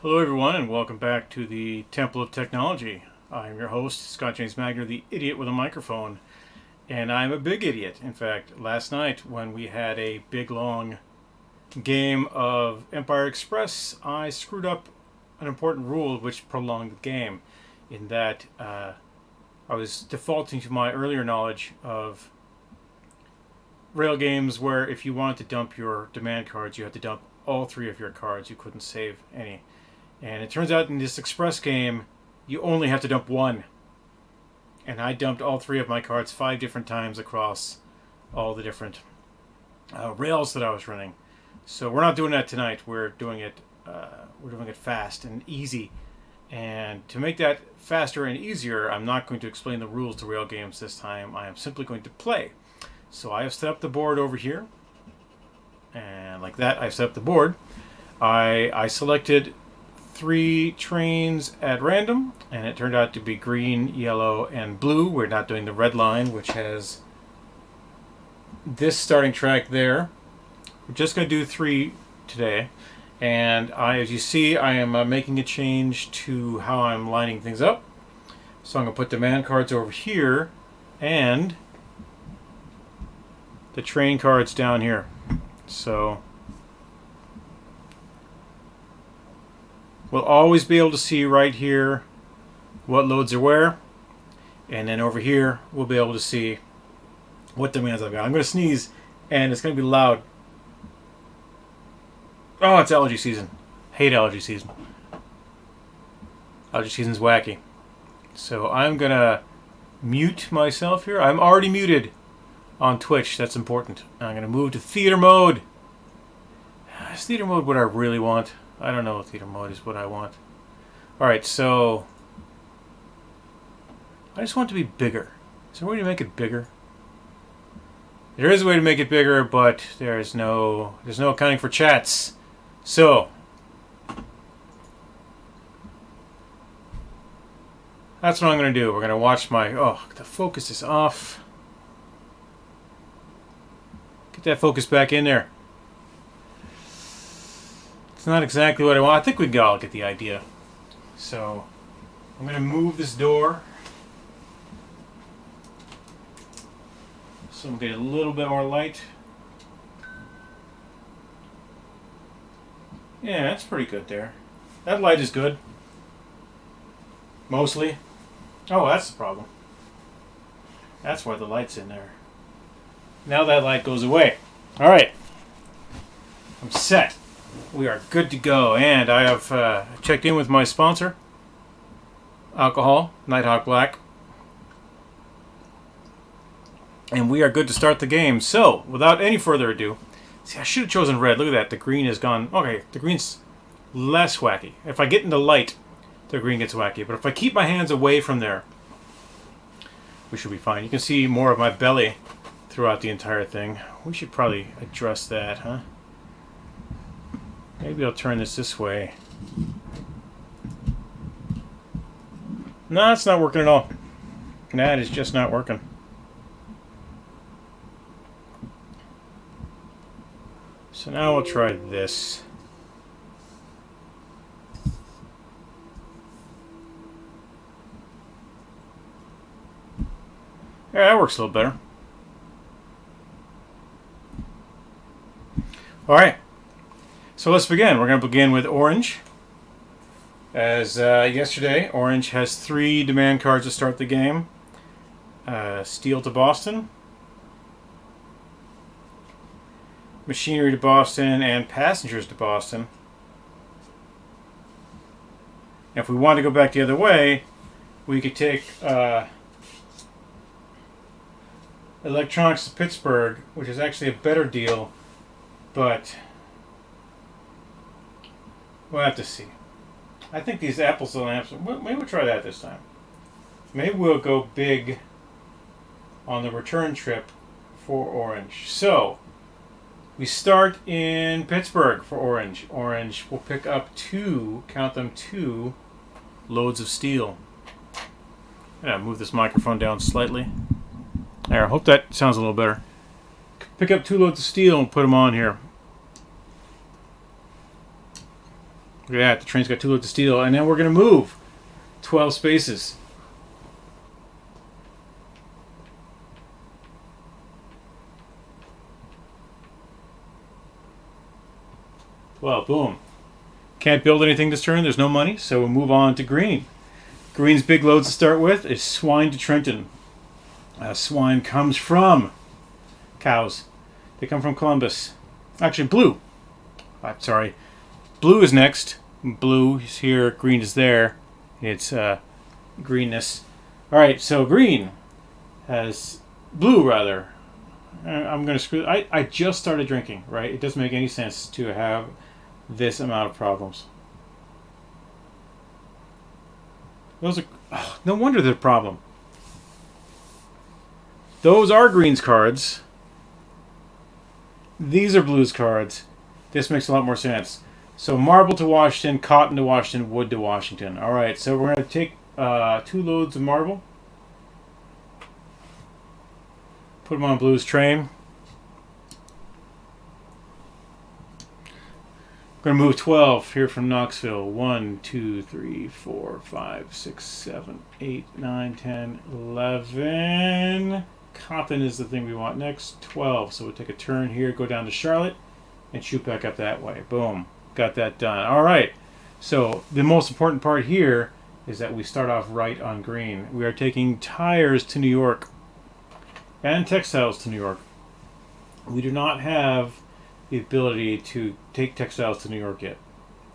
Hello, everyone, and welcome back to the Temple of Technology. I'm your host, Scott James Magner, the idiot with a microphone. And I'm a big idiot. In fact, last night when we had a big, long game of Empire Express, I screwed up an important rule which prolonged the game, in that I was defaulting to my earlier knowledge of rail games where if you wanted to dump your demand cards, you had to dump all three of your cards. You couldn't save any. And it turns out in this Express game, you only have to dump one. And I dumped all three of my cards 5 different times across all the different rails that I was running. So we're not doing that tonight. We're doing it fast and easy. And to make that faster and easier, I'm not going to explain the rules to rail games this time. I am simply going to play. So I have set up the board over here. And like that, I've set up the board. I selected 3 trains at random, and it turned out to be green, yellow, and blue. We're not doing the red line, which has this starting track there. We're just going to do 3 today. And as you see, I am making a change to how I'm lining things up. So I'm going to put demand cards over here, and the train cards down here. So we'll always be able to see right here what loads are where, and then over here we'll be able to see what demands I've got. I'm going to sneeze, and it's going to be loud. Oh, it's allergy season. Hate allergy season. Allergy season's wacky. So I'm going to mute myself here. I'm already muted on Twitch. That's important. I'm going to move to theater mode. Is theater mode what I really want? I don't know if theater mode is what I want. Alright, so I just want it to be bigger. Is there a way to make it bigger? There is a way to make it bigger, but there's no accounting for chats. So that's what I'm going to do. We're going to watch my... Oh, the focus is off. Get that focus back in there. It's not exactly what I want. I think we all get the idea. So I'm going to move this door so we'll get a little bit more light. Yeah, that's pretty good there. That light is good. Mostly. Oh, that's the problem. That's why the light's in there. Now that light goes away. Alright. I'm set. We are good to go, and I have checked in with my sponsor, alcohol, Nighthawk Black, and we are good to start the game. So, without any further ado, see, I should have chosen red. Look at that, the green is gone. Okay, the green's less wacky. If I get into light, the green gets wacky, but if I keep my hands away from there, we should be fine. You can see more of my belly throughout the entire thing. We should probably address that, huh? Maybe I'll turn this way. No, it's not working at all. That is just not working. So now we'll try this. Yeah, that works a little better. Alright. So let's begin. We're going to begin with orange. As yesterday, orange has 3 demand cards to start the game. Steel to Boston, machinery to Boston, and passengers to Boston. If we want to go back the other way, we could take electronics to Pittsburgh, which is actually a better deal, but we'll have to see. I think these apples and apples... Maybe we'll try that this time. Maybe we'll go big on the return trip for orange. So, we start in Pittsburgh for orange. Orange will pick up 2, count them, 2 loads of steel. Yeah, move this microphone down slightly. There, I hope that sounds a little better. Pick up 2 loads of steel and put them on here. Look at that. The train's got 2 loads of steel. And then we're going to move 12 spaces. Well, boom. Can't build anything this turn. There's no money. So we'll move on to green. Green's big loads to start with is swine to Trenton. Swine comes from cows. They come from Columbus. Actually, blue. I'm sorry. Blue is next. Blue is here. Green is there. It's greenness. All right, so green has blue, rather. I'm going to screw. I just started drinking, right? It doesn't make any sense to have this amount of problems. Those are no wonder they're a problem. Those are Green's cards. These are Blue's cards. This makes a lot more sense. So marble to Washington, cotton to Washington, wood to Washington. All right, so we're going to take 2 loads of marble. Put them on Blue's train. We're going to move 12 here from Knoxville. 1, 2, 3, 4, 5, 6, 7, 8, 9, 10, 11. Cotton is the thing we want next. 12. So we'll take a turn here, go down to Charlotte, and shoot back up that way. Boom. Got that done. All right. So the most important part here is that we start off right on green. We are taking tires to New York and textiles to New York. We do not have the ability to take textiles to New York yet.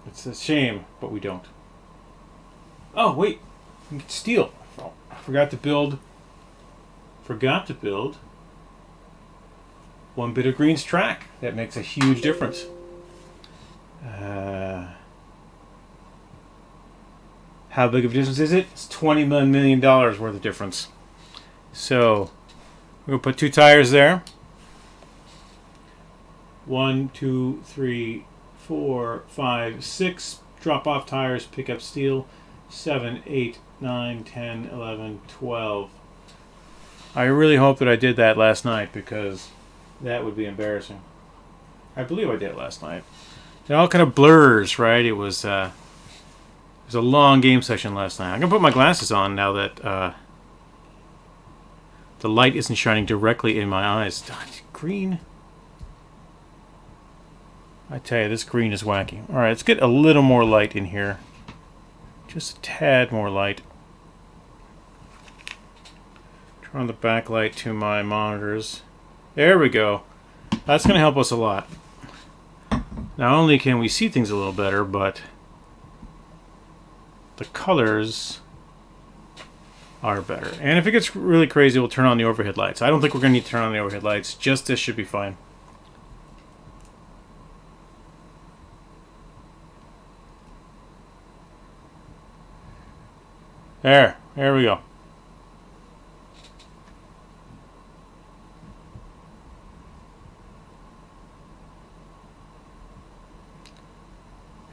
It's a shame, but we don't. Oh, wait. We can steel. Oh, I forgot to build one bit of Green's track. That makes a huge difference. How big of a difference is it? It's $20 million worth of difference. So we're going to put 2 tires there. 1, 2, 3, 4, 5, 6 drop-off tires, pick up steel. 7, 8, 9, 10, 11, 12. I really hope that I did that last night because that would be embarrassing. I believe I did it last night. It all kind of blurs, right? It was a long game session last night. I'm going to put my glasses on now that the light isn't shining directly in my eyes. Green. I tell you, this green is wacky. All right, let's get a little more light in here. Just a tad more light. Turn on the backlight to my monitors. There we go. That's going to help us a lot. Not only can we see things a little better, but the colors are better. And if it gets really crazy, we'll turn on the overhead lights. I don't think we're going to need to turn on the overhead lights. Just this should be fine. There we go.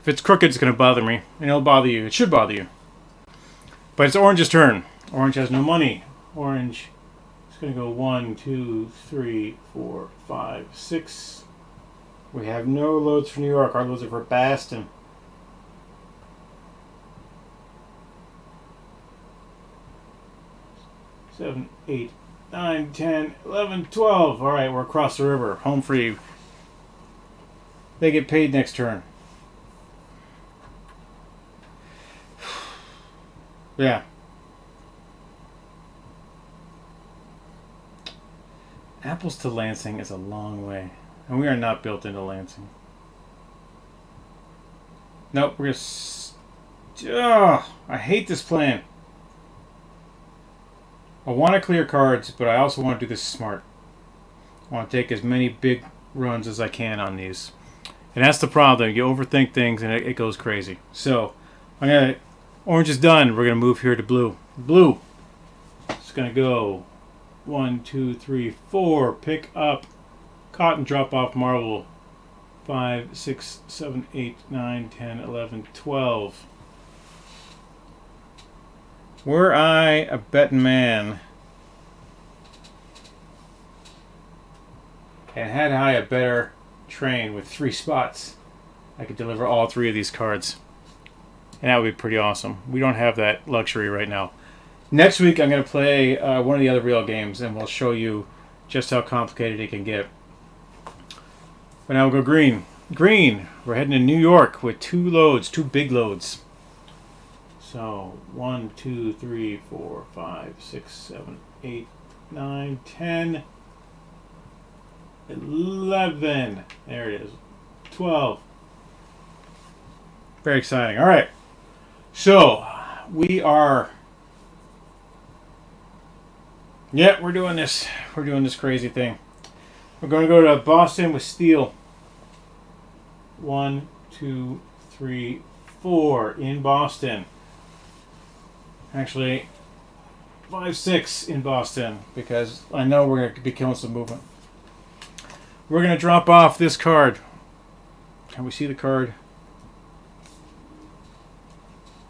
If it's crooked, it's going to bother me. And it'll bother you. It should bother you. But it's Orange's turn. Orange has no money. Orange is going to go 1, 2, 3, 4, 5, 6. We have no loads for New York. Our loads are for Boston. Seven, 8, 9, 10, 11, 12. All right, we're across the river. Home free. They get paid next turn. Yeah. Apples to Lansing is a long way. And we are not built into Lansing. Nope, we're gonna... I hate this plan. I want to clear cards, but I also want to do this smart. I want to take as many big runs as I can on these. And that's the problem. You overthink things and it goes crazy. So, Orange is done. We're going to move here to blue. Blue. It's going to go 1, 2, 3, 4. Pick up cotton, drop off marble. 5, 6, 7, 8, 9, 10, 11, 12. Were I a betting man and had I a better train with 3 spots, I could deliver all 3 of these cards. And that would be pretty awesome. We don't have that luxury right now. Next week, I'm going to play one of the other real games, and we'll show you just how complicated it can get. But now we'll go green. Green, we're heading to New York with 2 loads, 2 big loads. So 1, 2, 3, 4, 5, 6, 7, 8, 9, 10, 11. There it is. 12. Very exciting. All right. So we are. Yeah, we're doing this. We're doing this crazy thing. We're going to go to Boston with steel. 1, 2, 3, 4 in Boston. Actually, 5, 6 in Boston because I know we're going to be killing some movement. We're going to drop off this card. Can we see the card?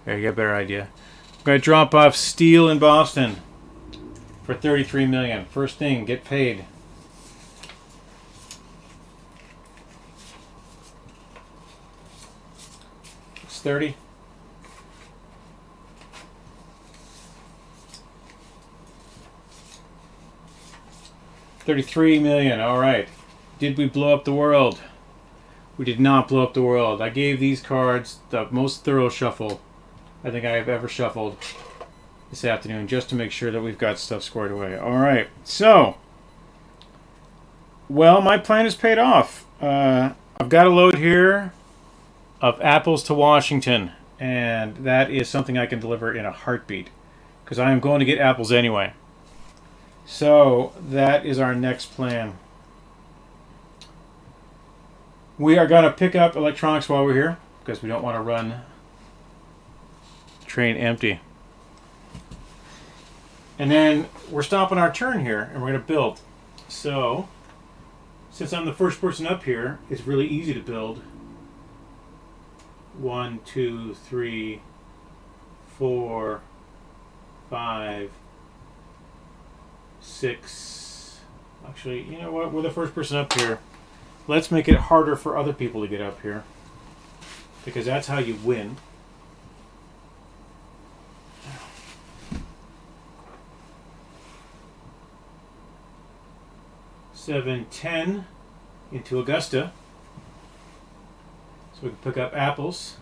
There, you get a better idea. We're going to drop off steel in Boston for $33 million. First thing, get paid. It's 30. $33 million. All right. Did we blow up the world? We did not blow up the world. I gave these cards the most thorough shuffle I think I have ever shuffled this afternoon, just to make sure that we've got stuff squared away. All right. So, well, my plan is paid off. I've got a load here of apples to Washington, and that is something I can deliver in a heartbeat because I am going to get apples anyway. So that is our next plan. We are going to pick up electronics while we're here because we don't want to run the train empty. And then we're stopping our turn here and we're going to build. So since I'm the first person up here, it's really easy to build. 1, 2, 3, 4, 5, 6. Actually, you know what? We're the first person up here. Let's make it harder for other people to get up here, because that's how you win. Seven, 10 into Augusta, so we can pick up apples,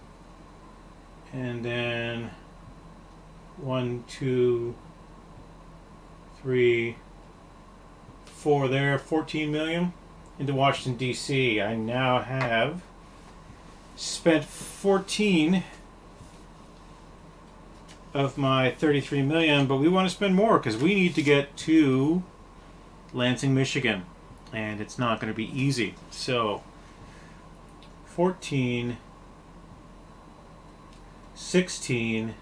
and then 1, 2, 3, 4 there, 14 million into Washington, D.C. I now have spent 14 of my 33 million, but we want to spend more because we need to get to Lansing, Michigan, and it's not going to be easy. So 14, 16,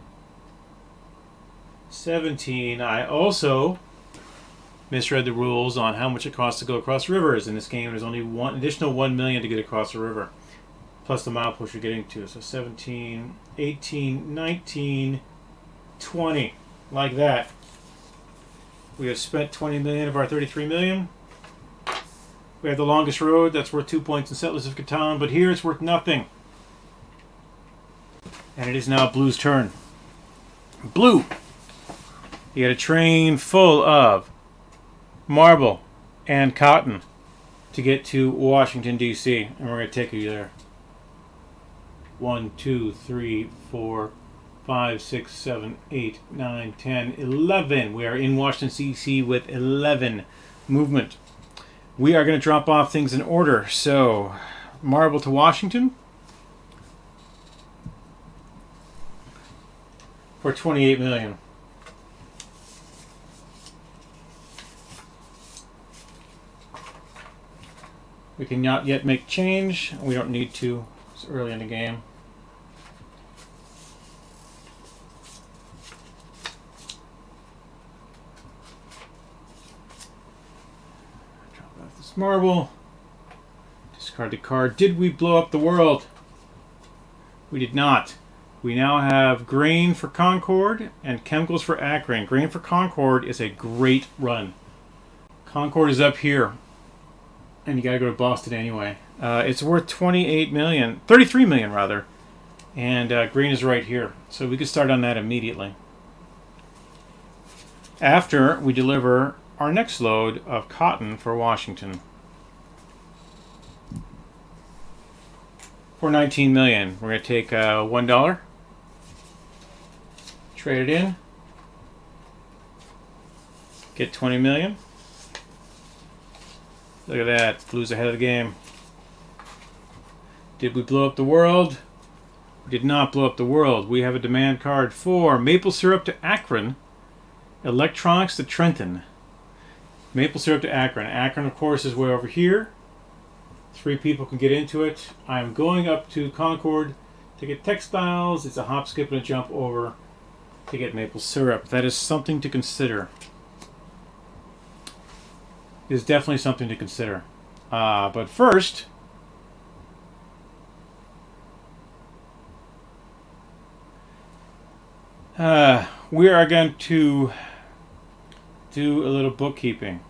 17. I also misread the rules on how much it costs to go across rivers. In this game, there's only one additional 1 million to get across the river, plus the milepost you're getting to. So 17, 18, 19, 20, like that. We have spent 20 million of our 33 million. We have the longest road. That's worth 2 points in Settlers of Catan, but here it's worth nothing. And it is now Blue's turn. Blue. You got a train full of marble and cotton to get to Washington, D.C., and we're going to take you there. 1, 2, 3, 4, 5, 6, 7, 8, 9, 10, 11. We are in Washington, D.C. with 11 movement. We are going to drop off things in order. So, marble to Washington for 28 million. We can not yet make change. We don't need to. It's early in the game. Drop off this marble. Discard the card. Did we blow up the world? We did not. We now have grain for Concord and chemicals for Akron. Grain for Concord is a great run. Concord is up here. And you gotta go to Boston anyway. It's worth 28 million, 33 million rather. And green is right here. So we can start on that immediately. After we deliver our next load of cotton for Washington. For $19 million. We're going to take $1. Trade it in. Get 20 million. Look at that. Blues ahead of the game. Did we blow up the world? We did not blow up the world. We have a demand card for maple syrup to Akron, electronics to Trenton. Maple syrup to Akron. Akron, of course, is way over here. 3 people can get into it. I'm going up to Concord to get textiles. It's a hop, skip, and a jump over to get maple syrup. That is something to consider. It is definitely something to consider. But first, we are going to do a little bookkeeping.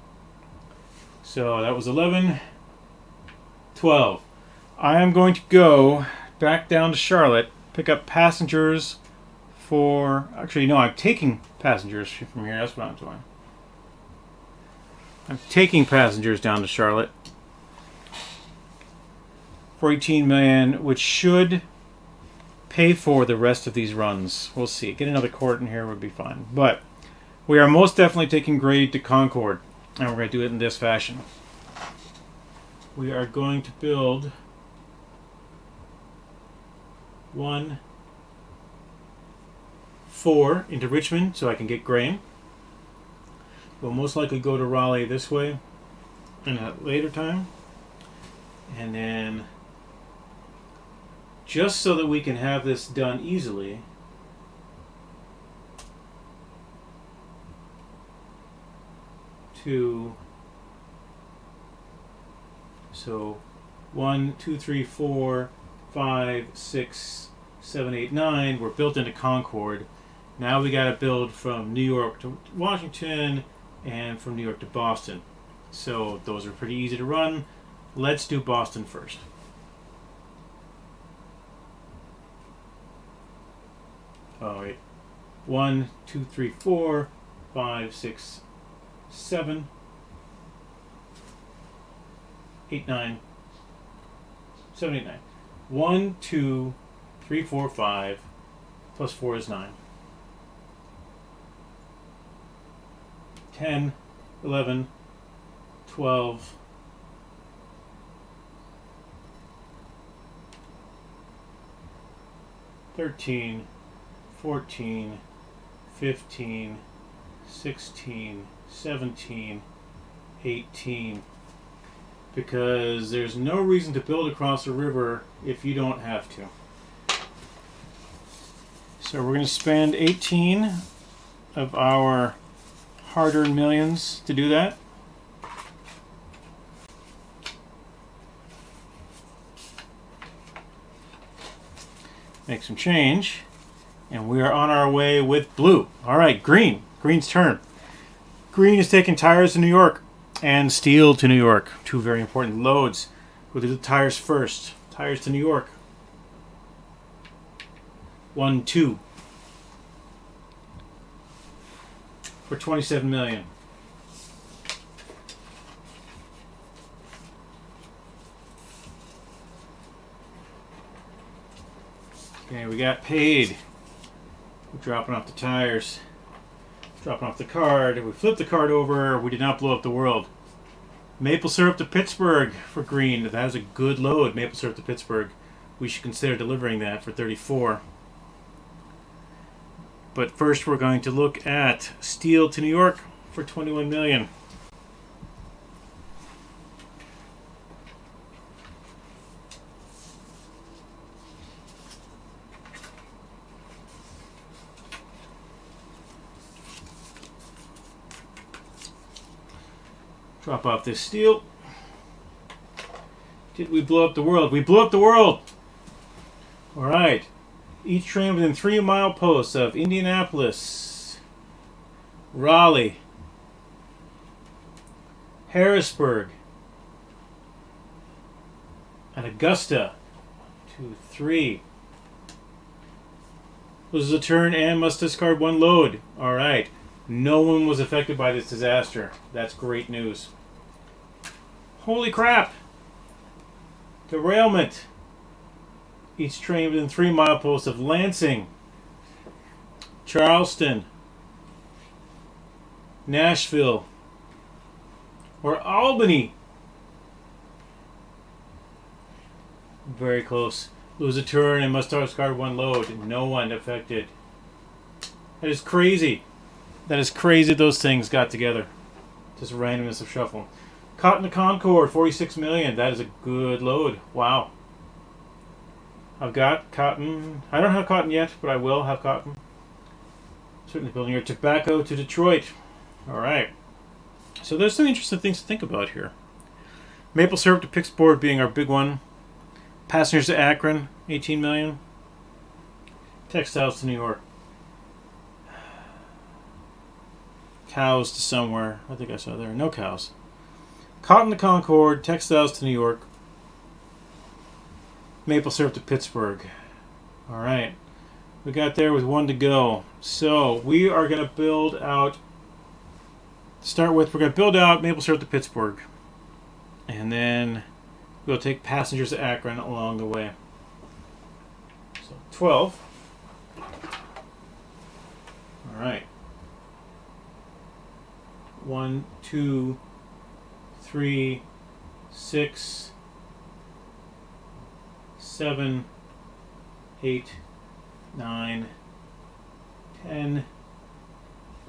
So that was 11, 12. I am going to go back down to Charlotte, pick up passengers for... Actually, no, I'm taking passengers from here. That's what I'm doing. I'm taking passengers down to Charlotte for 18 million, which should pay for the rest of these runs. We'll see. Get another court in here would be fine. But we are most definitely taking grade to Concord, and we're going to do it in this fashion. We are going to build 1, 4 into Richmond so I can get grain. We'll most likely go to Raleigh this way in a later time. And then, just so that we can have this done easily, so 1, 2, 3, 4, 5, 6, 7, 8, 9. We're built into Concord. Now we got to build from New York to Washington and from New York to Boston. So those are pretty easy to run. Let's do Boston first. Oh wait. 1, 2, 3, 4, 5, 6, 7, 8, 9, 7, 8, 9. 1, 2, 3, 4, 5 plus 4 is 9. 10, 11, 12, 13, 14, 15, 16, 17, 18. Because there's no reason to build across a river if you don't have to. So we're going to spend 18 of our hard-earned millions to do that. Make some change. And we are on our way with blue. All right, green. Green's turn. Green is taking tires to New York and steel to New York. 2 very important loads. We'll do the tires first. Tires to New York. 1, 2. For 27 million. Okay, we got paid. We're dropping off the tires. Dropping off the card. We flipped the card over. We did not blow up the world. Maple syrup to Pittsburgh for green. That is a good load. Maple syrup to Pittsburgh. We should consider delivering that for 34. But first we're going to look at steel to New York for 21 million. Drop off this steel. Did we blow up the world? We blew up the world! Alright. Each train within 3-mile posts of Indianapolis, Raleigh, Harrisburg, and Augusta. 2, 3. Loses a turn and must discard one load. Alright. No one was affected by this disaster. That's great news. Holy crap! Derailment. Each train within 3 mileposts of Lansing, Charleston, Nashville, or Albany. Very close. Lose a turn and must discard one load. No one affected. That is crazy. That is crazy those things got together. Just randomness of shuffle. Cotton to Concord, 46 million. That is a good load. Wow. I've got cotton. I don't have cotton yet, but I will have cotton. Certainly building your tobacco to Detroit. Alright. So there's some interesting things to think about here. Maple syrup to Pittsburgh being our big one. Passengers to Akron, 18 million. Textiles to New York. Cows to somewhere. I think I saw there. No cows. Cotton to Concord. Textiles to New York. Maple syrup to Pittsburgh. Alright. We got there with 1 to go. So we are going to build out. To start with, we're going to build out maple syrup to Pittsburgh. And then we'll take passengers to Akron along the way. So 12. Alright. 1, 2, 3, 6, 7, 8, 9, 10,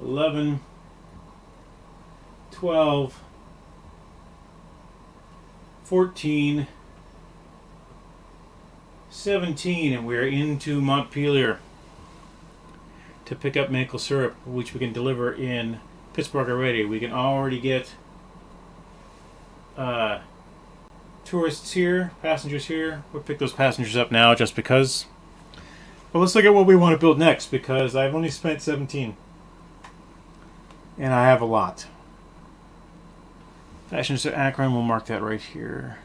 11, 12, 14, 17, and we're into Montpelier to pick up maple syrup, which we can deliver in Pittsburgh already. We can already get tourists here, passengers here. We'll pick those passengers up now just because. But let's look at what we want to build next, because I've only spent 17. And I have a lot. Passengers to Akron, we'll mark that right here.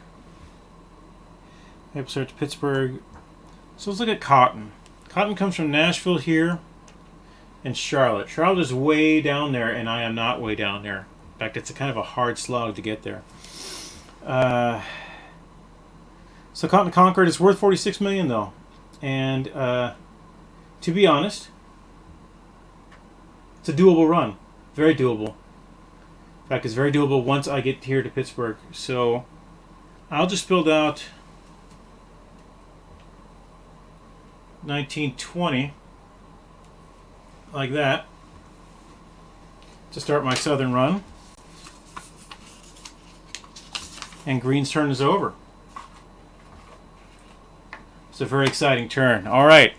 Maple syrup to Pittsburgh. So let's look at cotton. Cotton comes from Nashville here and Charlotte. Charlotte is way down there, and I am not way down there. In fact, it's a kind of a hard slog to get there. So Cotton to Concord is worth 46 million though, and to be honest, it's a doable run, very doable. In fact, it's very doable once I get here to Pittsburgh. So I'll just build out 1920 like that to start my southern run. And Green's turn is over. It's a very exciting turn. All right.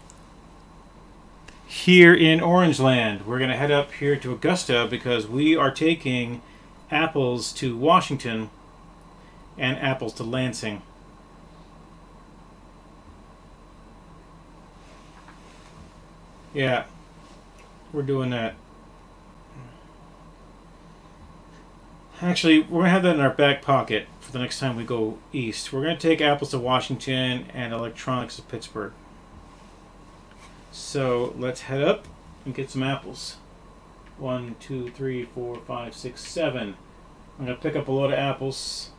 Here in Orange Land, we're going to head up here to Augusta because we are taking apples to Washington and apples to Lansing. Yeah, we're doing that. Actually, we're going to have that in our back pocket for the next time we go east. We're going to take apples to Washington and electronics to Pittsburgh. So let's head up and get some apples. 1, 2, 3, 4, 5, 6, 7. I'm going to pick up a load of apples.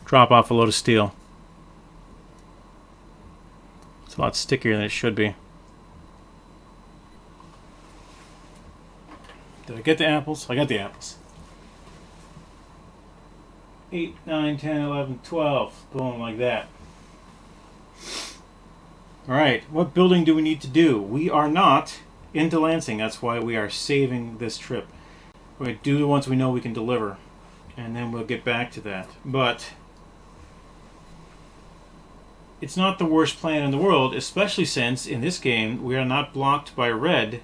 Drop off a load of steel. It's a lot stickier than it should be. Did I get the apples? I got the apples. 8, 9, 10, 11, 12. Boom, like that. Alright, what building do we need to do? We are not into Lansing. That's why we are saving this trip. We're going to do the ones we know we can deliver. And then we'll get back to that. But it's not the worst plan in the world, especially since in this game we are not blocked by Red,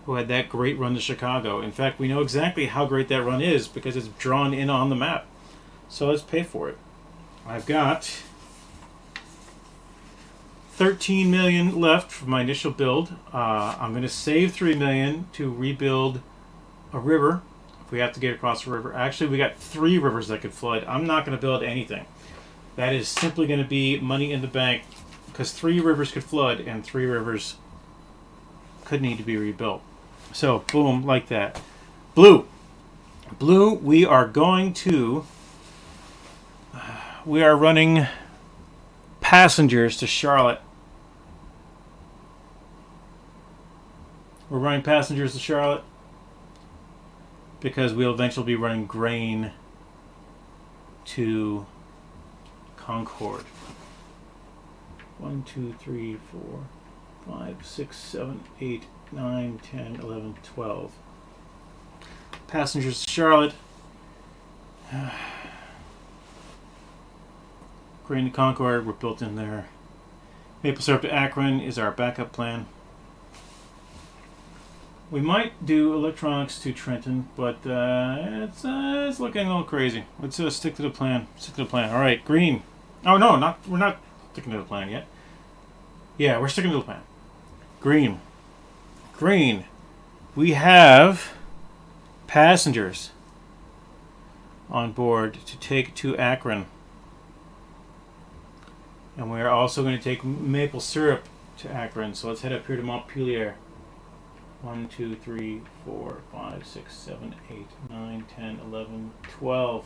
who had that great run to Chicago. In fact, we know exactly how great that run is because it's drawn in on the map. So let's pay for it. I've got 13 million left for my initial build. I'm going to save 3 million to rebuild a river if we have to get across a river. Actually, we got 3 rivers that could flood. I'm not going to build anything. That is simply going to be money in the bank because 3 rivers could flood and 3 rivers could need to be rebuilt. So, boom, like that. Blue. Blue, we are running passengers to Charlotte. We're running passengers to Charlotte because we'll eventually be running grain to Concord. 1, 2, 3, 4, 5, 6, 7, 8, 9, 10, 11, 12. Passengers to Charlotte. Grain to Concord, we're built in there. Maple syrup to Akron is our backup plan. We might do electronics to Trenton, but it's looking a little crazy. Let's stick to the plan. Stick to the plan. All right, green. Oh no, we're not sticking to the plan yet. Yeah, we're sticking to the plan. Green. Green. We have passengers on board to take to Akron. And we're also going to take maple syrup to Akron. So let's head up here to Montpelier. 1, 2, 3, 4, 5, 6, 7, 8, 9, 10, 11, 12.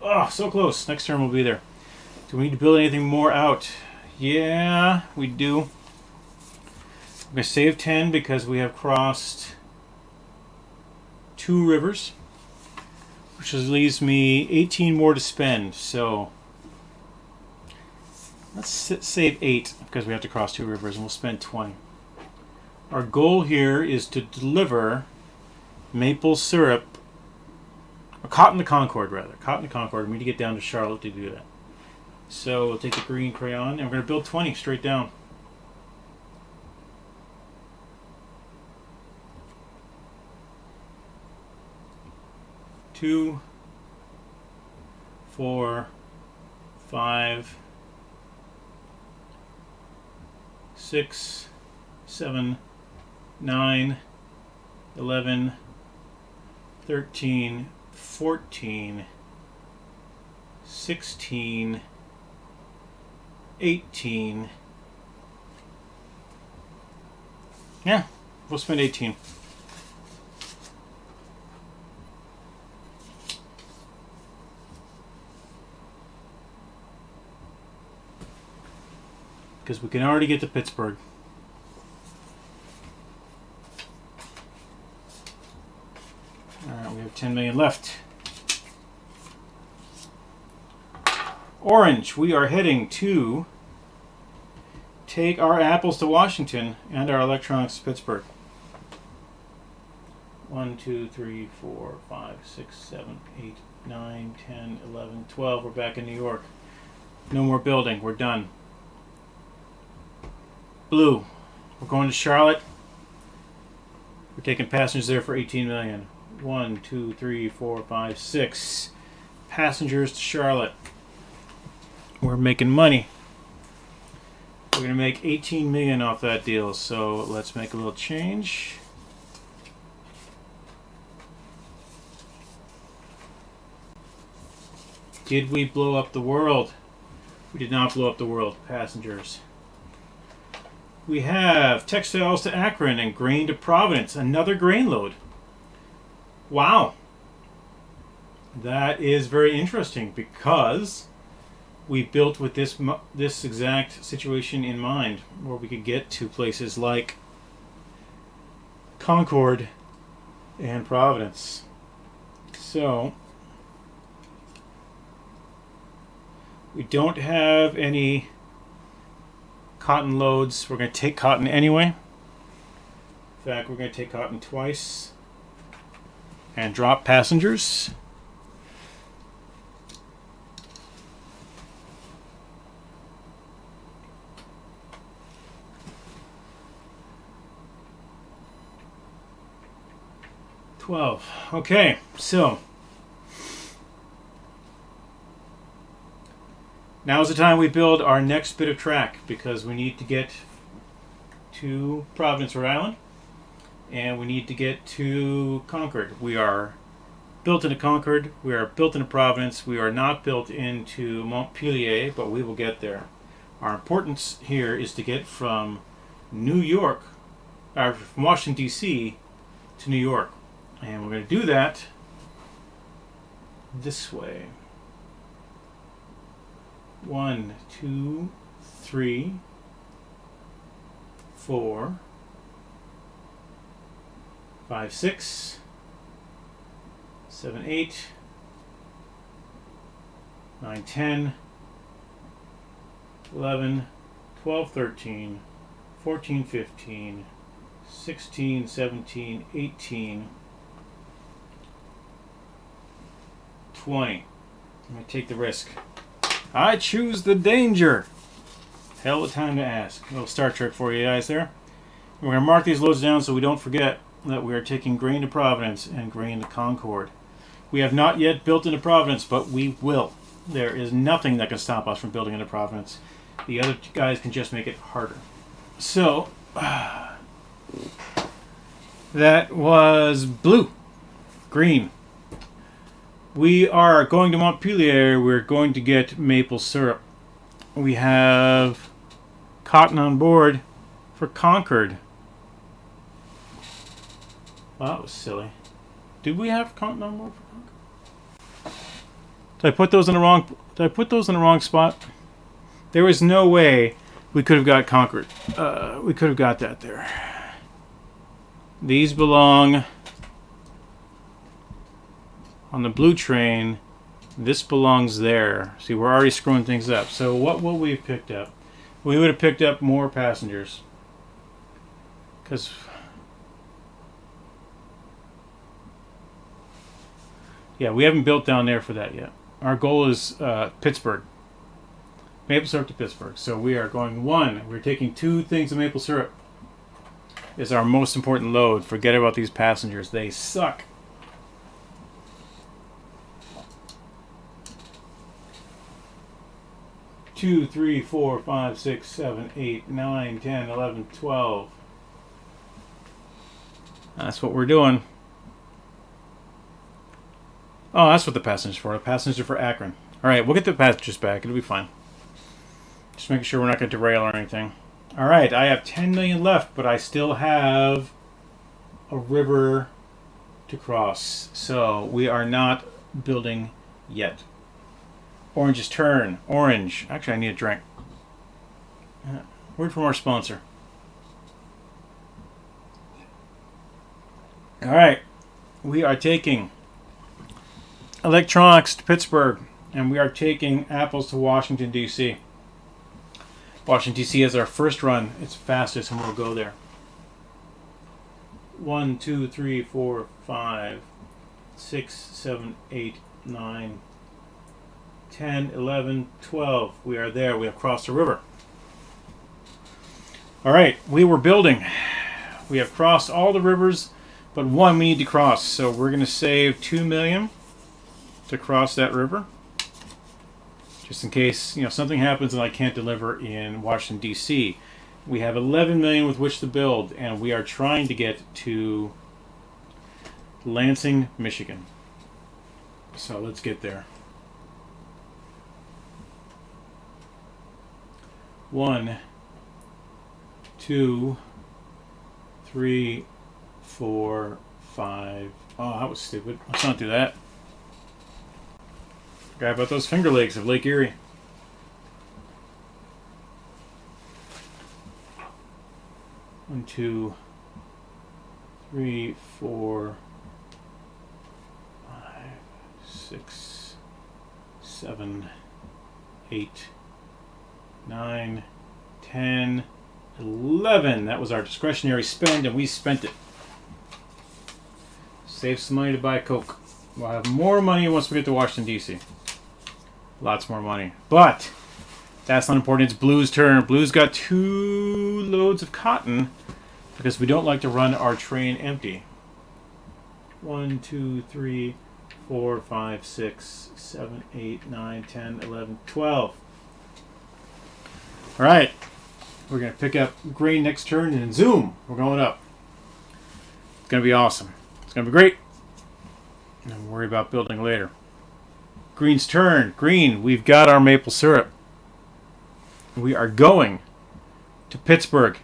Oh, so close. Next term we'll be there. Do we need to build anything more out? Yeah, we do. I'm going to save 10 because we have crossed 2 rivers, which leaves me 18 more to spend. So let's save 8 because we have to cross 2 rivers, and we'll spend 20. Our goal here is to deliver maple syrup, or cotton to Concord rather. Cotton to Concord. We need to get down to Charlotte to do that. So we'll take the green crayon and we're going to build 20 straight down. Two, 4, 5, 6, 7, 9, 11, 13, 14, 16, 18. Yeah, we'll spend 18. Because we can already get to Pittsburgh. Alright, we have 10 million left. Orange, we are heading to take our apples to Washington and our electronics to Pittsburgh. 1, 2, 3, 4, 5, 6, 7, 8, 9, 10, 11, 12. We're back in New York. No more building. We're done. Blue, we're going to Charlotte. We're taking passengers there for 18 million. 1, 2, 3, 4, 5, 6 passengers to Charlotte. We're making money. We're going to make 18 million off that deal. So let's make a little change. Did we blow up the world? We did not blow up the world. Passengers. We have textiles to Akron and grain to Providence. Another grain load. Wow. That is very interesting because we built with this exact situation in mind, where we could get to places like Concord and Providence. So we don't have any cotton loads. We're going to take cotton anyway. In fact, we're going to take cotton twice and drop passengers. Okay, so now's the time we build our next bit of track, because we need to get to Providence, Rhode Island, and we need to get to Concord. We are built into Concord, we are built into Providence, we are not built into Montpelier, but we will get there. Our importance here is to get from New York, or from Washington, D.C. to New York. And we're going to do that this way. 1, 2, 3, 4, 5, 6, 7, 8, 9, 10, 11, 12, 13, 14, 15, 16, 17, 18, 20. I'm going to take the risk. I choose the danger. Hell of a time to ask. A little Star Trek for you guys there. We're going to mark these loads down so we don't forget that we are taking grain to Providence and grain to Concord. We have not yet built into Providence, but we will. There is nothing that can stop us from building into Providence. The other guys can just make it harder. So, that was blue. Green. We are going to Montpelier. We're going to get maple syrup. We have cotton on board for Concord. Well, that was silly. Did we have cotton on board for Concord? Did I put those in the wrong? Did I put those in the wrong spot? There was no way we could have got Concord. We could have got that there. These belong on the blue train. This belongs there. See, we're already screwing things up. So what will we have picked up? We would have picked up more passengers. Because yeah, we haven't built down there for that yet. Our goal is Pittsburgh. Maple syrup to Pittsburgh. So we are going one. We're taking 2 things of maple syrup. Is our most important load. Forget about these passengers. They suck. Two, 3, 4, 5, 6, 7, 8, 9, 10, 11, 12. That's what we're doing. Oh, that's what the passengers for. The passengers are for Akron. Alright, we'll get the passengers back. It'll be fine. Just making sure we're not going to derail or anything. Alright, I have 10 million left, but I still have a river to cross. So we are not building yet. Orange's turn. Orange. Actually, I need a drink. Word from our sponsor. Alright, we are taking electronics to Pittsburgh, and we are taking apples to Washington, D.C. Washington, D.C. is our first run. It's fastest, and we'll go there. 1, 2, 3, 4, 5, 6, 7, 8, 9, 10, 11, 12. We are there. We have crossed the river. Alright, we were building. We have crossed all the rivers, but one we need to cross. So we're going to save 2 million to cross that river. Just in case, something happens and I can't deliver in Washington, D.C. We have 11 million with which to build, and we are trying to get to Lansing, Michigan. So let's get there. 1, 2, 3, 4, 5. Oh, that was stupid. Let's not do that. Forgot about those Finger Lakes of Lake Erie. One, 2, 3, 4, 5, 6, 7, 8, 9, 10, 11. That was our discretionary spend, and we spent it. Save some money to buy Coke. We'll have more money once we get to Washington, D.C. Lots more money. But that's not important. It's Blue's turn. Blue's got 2 loads of cotton because we don't like to run our train empty. 1, 2, 3, 4, 5, 6, 7, 8, 9, 10, 11, 12. All right. We're going to pick up grain next turn, and zoom, we're going up. It's going to be awesome. It's going to be great. And worry about building later. Green's turn. Green, we've got our maple syrup. We are going to Pittsburgh.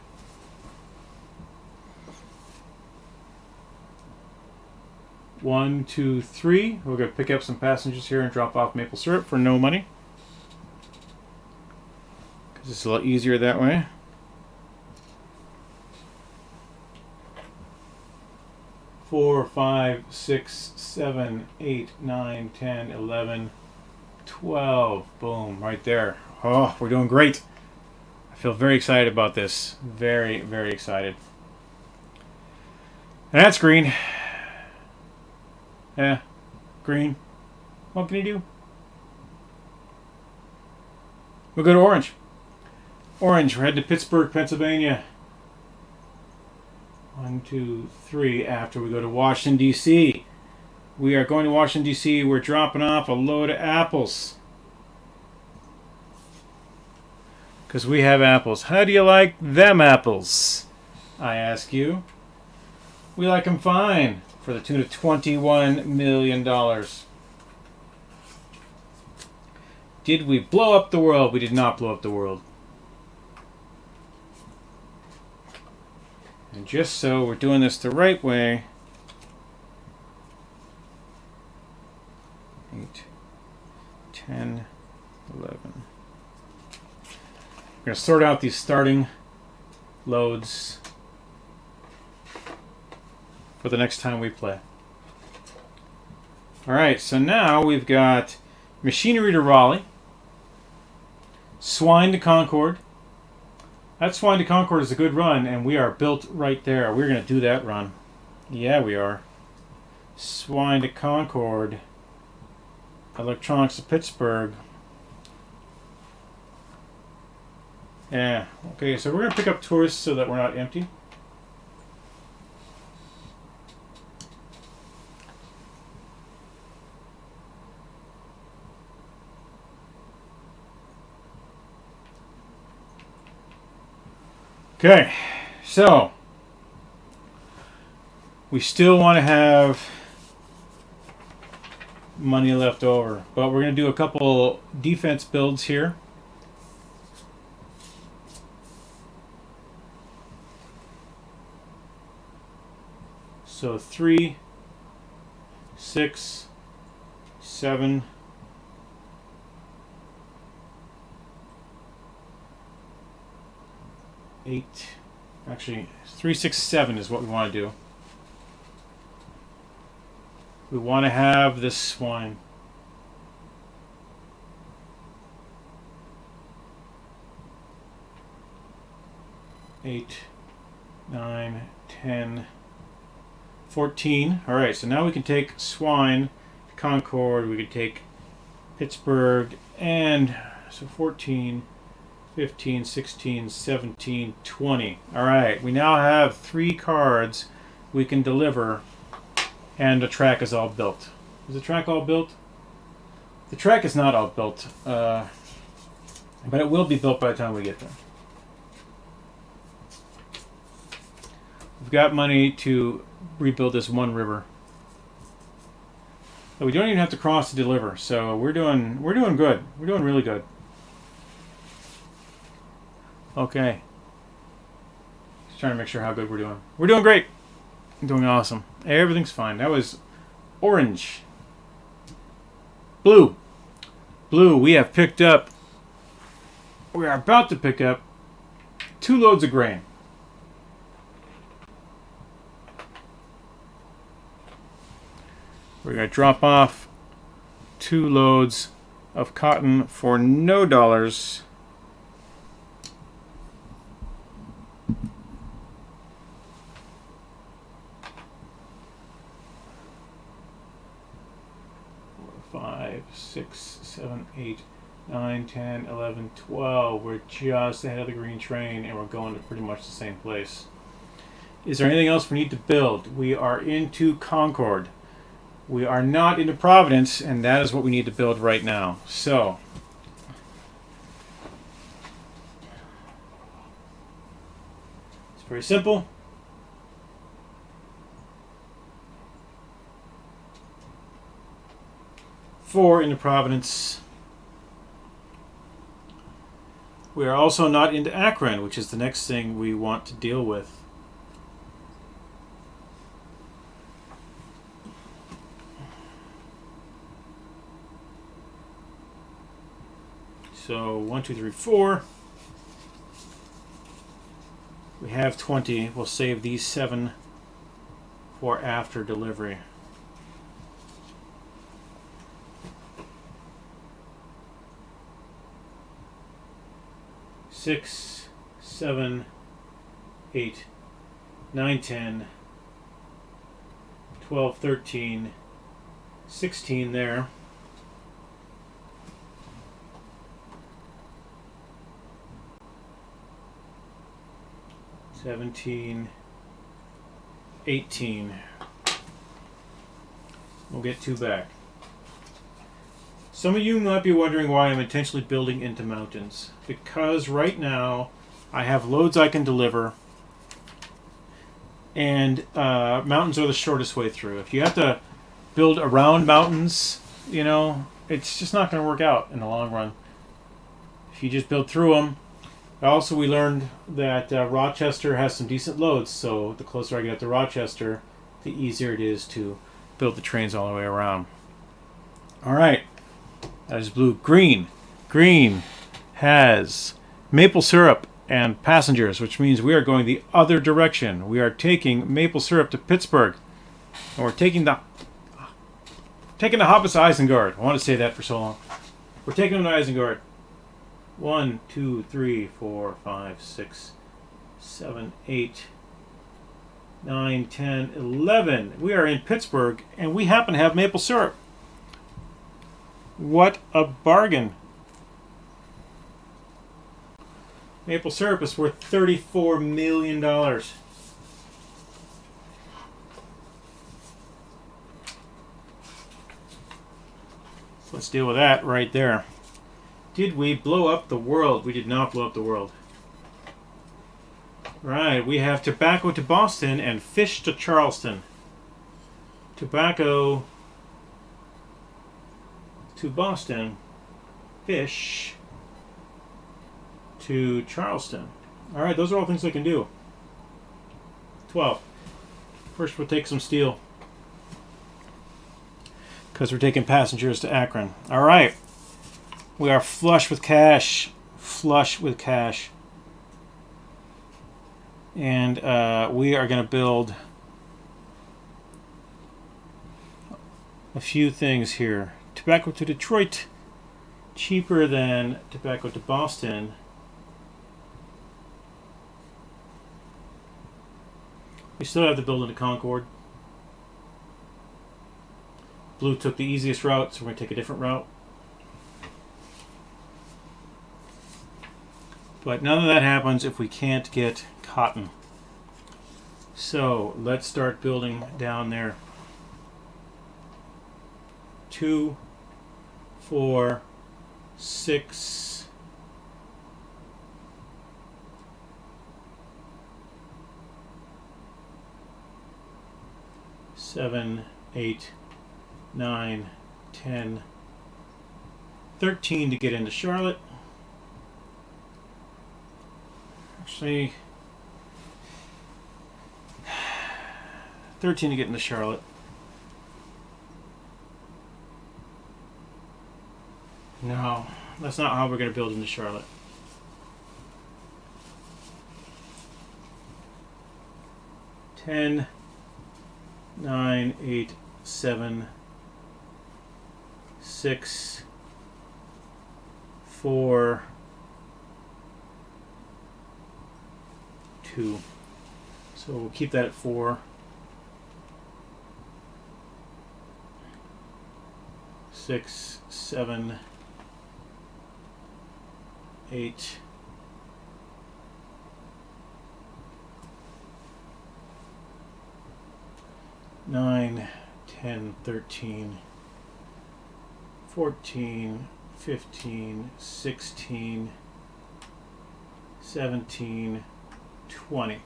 One, two, three. We're going to pick up some passengers here and drop off maple syrup for no money. Because it's a lot easier that way. Four, five, six, 7, 8, 9, 10, 11, 12. Boom, right there. Oh, we're doing great. I feel very excited about this. Very, very excited. And that's green. Yeah, green. What can you do? We'll go to orange. Orange, we're heading to Pittsburgh, Pennsylvania. 1, 2, 3. After we go to Washington, D.C. We are going to Washington, D.C. We're dropping off a load of apples. Because we have apples. How do you like them apples? I ask you. We like them fine. For the tune of $21 million. Did we blow up the world? We did not blow up the world. And just so we're doing this the right way. 8, 10, 11. We're going to sort out these starting loads for the next time we play. Alright, so now we've got machinery to Raleigh, swine to Concord. That swine to Concord is a good run, and we are built right there. We're going to do that run. Yeah, we are. Swine to Concord. Electronics to Pittsburgh. Yeah, okay, so we're going to pick up tourists so that we're not empty. Okay, so we still want to have money left over, but we're going to do a couple defense builds here. So 3, 6, 7, 8, actually 3, 6, 7 is what we want to do. We want to have this swine. Eight, 9, 10, 14. All right, so now we can take swine, Concord. We could take Pittsburgh, and so 14. 15, 16, 17, 20. All right, we now have 3 cards we can deliver, and the track is all built. Is the track all built? The track is not all built, but it will be built by the time we get there. We've got money to rebuild this one river. But we don't even have to cross to deliver, so we're doing good. We're doing really good. Okay. Just trying to make sure how good we're doing. We're doing great. I'm doing awesome. Everything's fine. That was orange. Blue. Blue, we are about to pick up 2 loads of grain. We're going to drop off 2 loads of cotton for no dollars. Five, 6, 7, 8, 9, 10, 11, 12. We're just ahead of the green train, and we're going to pretty much the same place. Is there anything else we need to build? We are into Concord. We are not into Providence, and that is what we need to build right now. So, it's very simple. Four into Providence. We are also not into Akron, which is the next thing we want to deal with. So 1, 2, 3, 4. We have 20. We'll save these 7 for after delivery. Six, 7, 8, 9, 10, 12, 13, 16 there. 17, 18. We'll get 2 back. Some of you might be wondering why I'm intentionally building into mountains. Because right now I have loads I can deliver, and mountains are the shortest way through. If you have to build around mountains, you know, it's just not going to work out in the long run. If you just build through them. Also, we learned that Rochester has some decent loads, so the closer I get to Rochester, the easier it is to build the trains all the way around. All right, that is blue. Green. Green has maple syrup and passengers, which means we are going the other direction. We are taking maple syrup to Pittsburgh, and we're taking the hobbits to Isengard. I want to say that for so long. We're taking them to Isengard. 1, 2, 3, 4, 5, 6, 7, 8, 9, 10, 11. We are in Pittsburgh, and we happen to have maple syrup. What a bargain. Maple syrup is worth $34 million. Let's deal with that right there. Did we blow up the world? We did not blow up the world. Right, we have tobacco to Boston and fish to Charleston. Tobacco to Boston, fish to Charleston. All right, those are all things I can do. 12. First, we'll take some steel, because we're taking passengers to Akron. All right. We are flush with cash. Flush with cash. And we are going to build a few things here. Tobacco to Detroit. Cheaper than tobacco to Boston. We still have to build into Concord. Blue took the easiest route, so we're going to take a different route. But none of that happens if we can't get cotton. So let's start building down there. 2, 4, 6, 7, 8, 9, 10, 13 to get into Charlotte. Actually, 13 to get into Charlotte. No, that's not how we're going to build into Charlotte. Ten, 9, 8, 7, 6, 4, 2. So we'll keep that at 4. 6, 7, 8, 9, 10, 13, 14, 15, 16, 17, 20.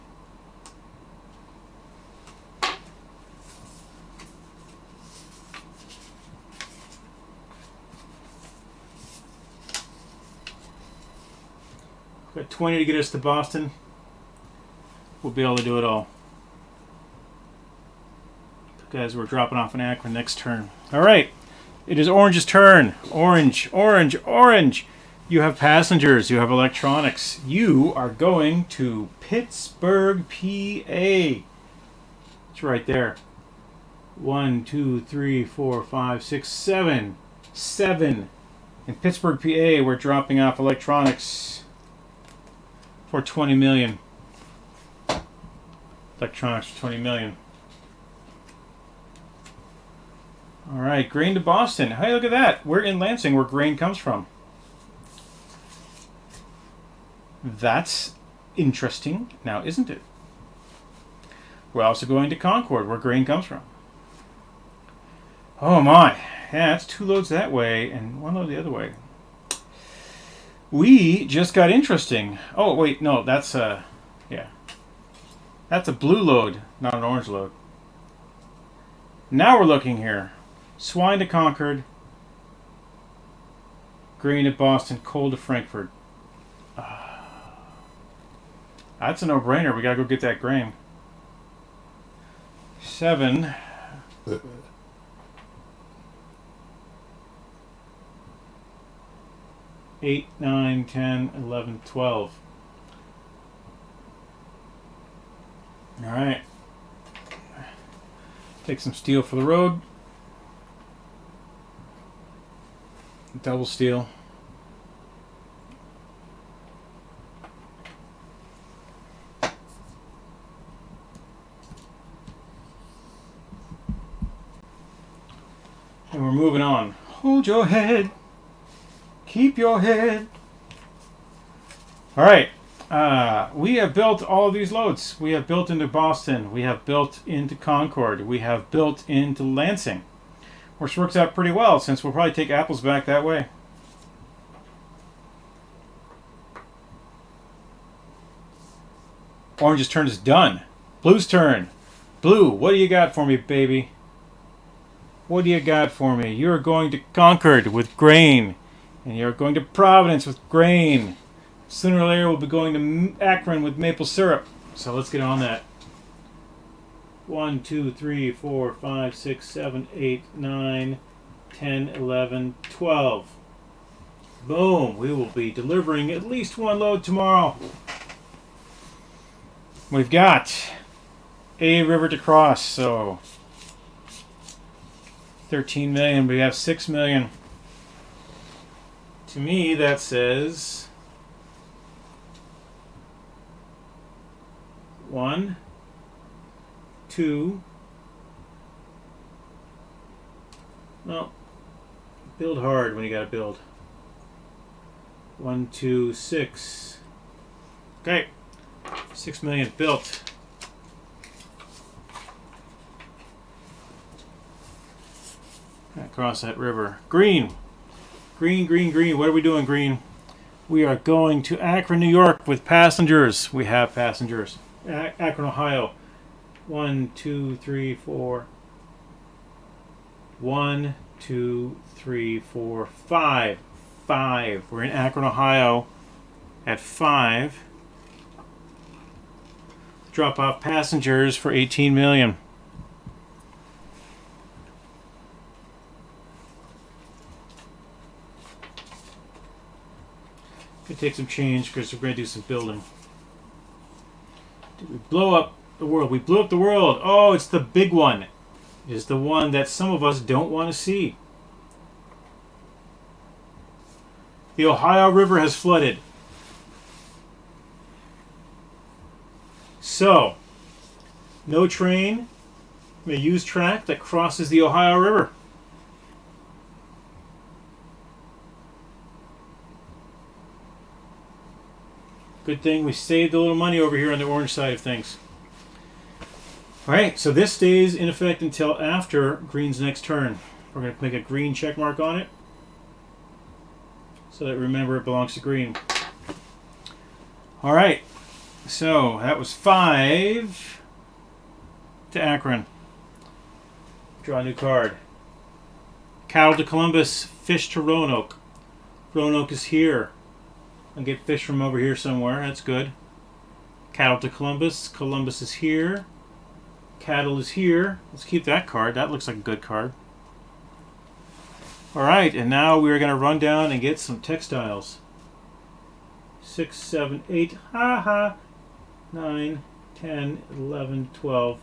Got 20 to get us to Boston. We'll be able to do it all. Guys, we're dropping off in Akron next turn. All right. It is Orange's turn. Orange, orange, orange. You have passengers. You have electronics. You are going to Pittsburgh, PA. It's right there. 1, 2, 3, 4, 5, 6, 7. 7. In Pittsburgh, PA, we're dropping off electronics for 20 million. Electronics for 20 million. All right, grain to Boston. Hey, look at that. We're in Lansing, where grain comes from. That's interesting, now isn't it? We're also going to Concord, where grain comes from. Oh my. Yeah, that's 2 loads that way and 1 load the other way. We just got interesting. Oh, wait, no, that's yeah. That's a blue load, not an orange load. Now we're looking here. Swine to Concord. Grain to Boston, coal to Frankfurt. That's a no-brainer. We gotta go get that grain. 7. 8, 9, 10, 11, 12. All right. Take some steel for the road. Double steel. And we're moving on. Hold your head. Keep your head. All right. We have built all of these loads. We have built into Boston. We have built into Concord. We have built into Lansing. Which works out pretty well since we'll probably take apples back that way. Orange's turn is done. Blue's turn. Blue, what do you got for me, baby? What do you got for me? You're going to Concord with grain. And you're going to Providence with grain. Sooner or later we'll be going to Akron with maple syrup. So let's get on that. 1, 2, 3, 4, 5, 6, 7, 8, 9, 10, 11, 12. Boom. We will be delivering at least 1 load tomorrow. We've got a river to cross, so 13 million. We have 6 million. To me, that says 1, 2. Well, build hard when you gotta build. 1, 2, 6. Okay, 6 million built. Across that river. Green. Green, green, green. What are we doing, green? We are going to Akron, New York with passengers. We have passengers. Akron, Ohio. 1, 2, 3, 4. 1, 2, 3, 4, 5. 5. We're in Akron, Ohio at 5. Drop off passengers for 18 million. Gonna take some change because we're gonna do some building. Did we blow up the world? We blew up the world. Oh, it's the big one. It's the one that some of us don't want to see. The Ohio River has flooded. So, no train may use track that crosses the Ohio River. Good thing we saved a little money over here on the orange side of things. Alright, so this stays in effect until after green's next turn. We're going to make a green check mark on it so that remember it belongs to green. Alright, so that was 5 to Akron. Draw a new card. Cattle to Columbus, fish to Roanoke. Roanoke is here. and get fish from over here somewhere. That's good. Cattle to Columbus. Columbus is here. Cattle is here. Let's keep that card. That looks like a good card. Alright, and now we're going to run down and get some textiles. 6, 7, 8, 9, 10, 11, 12.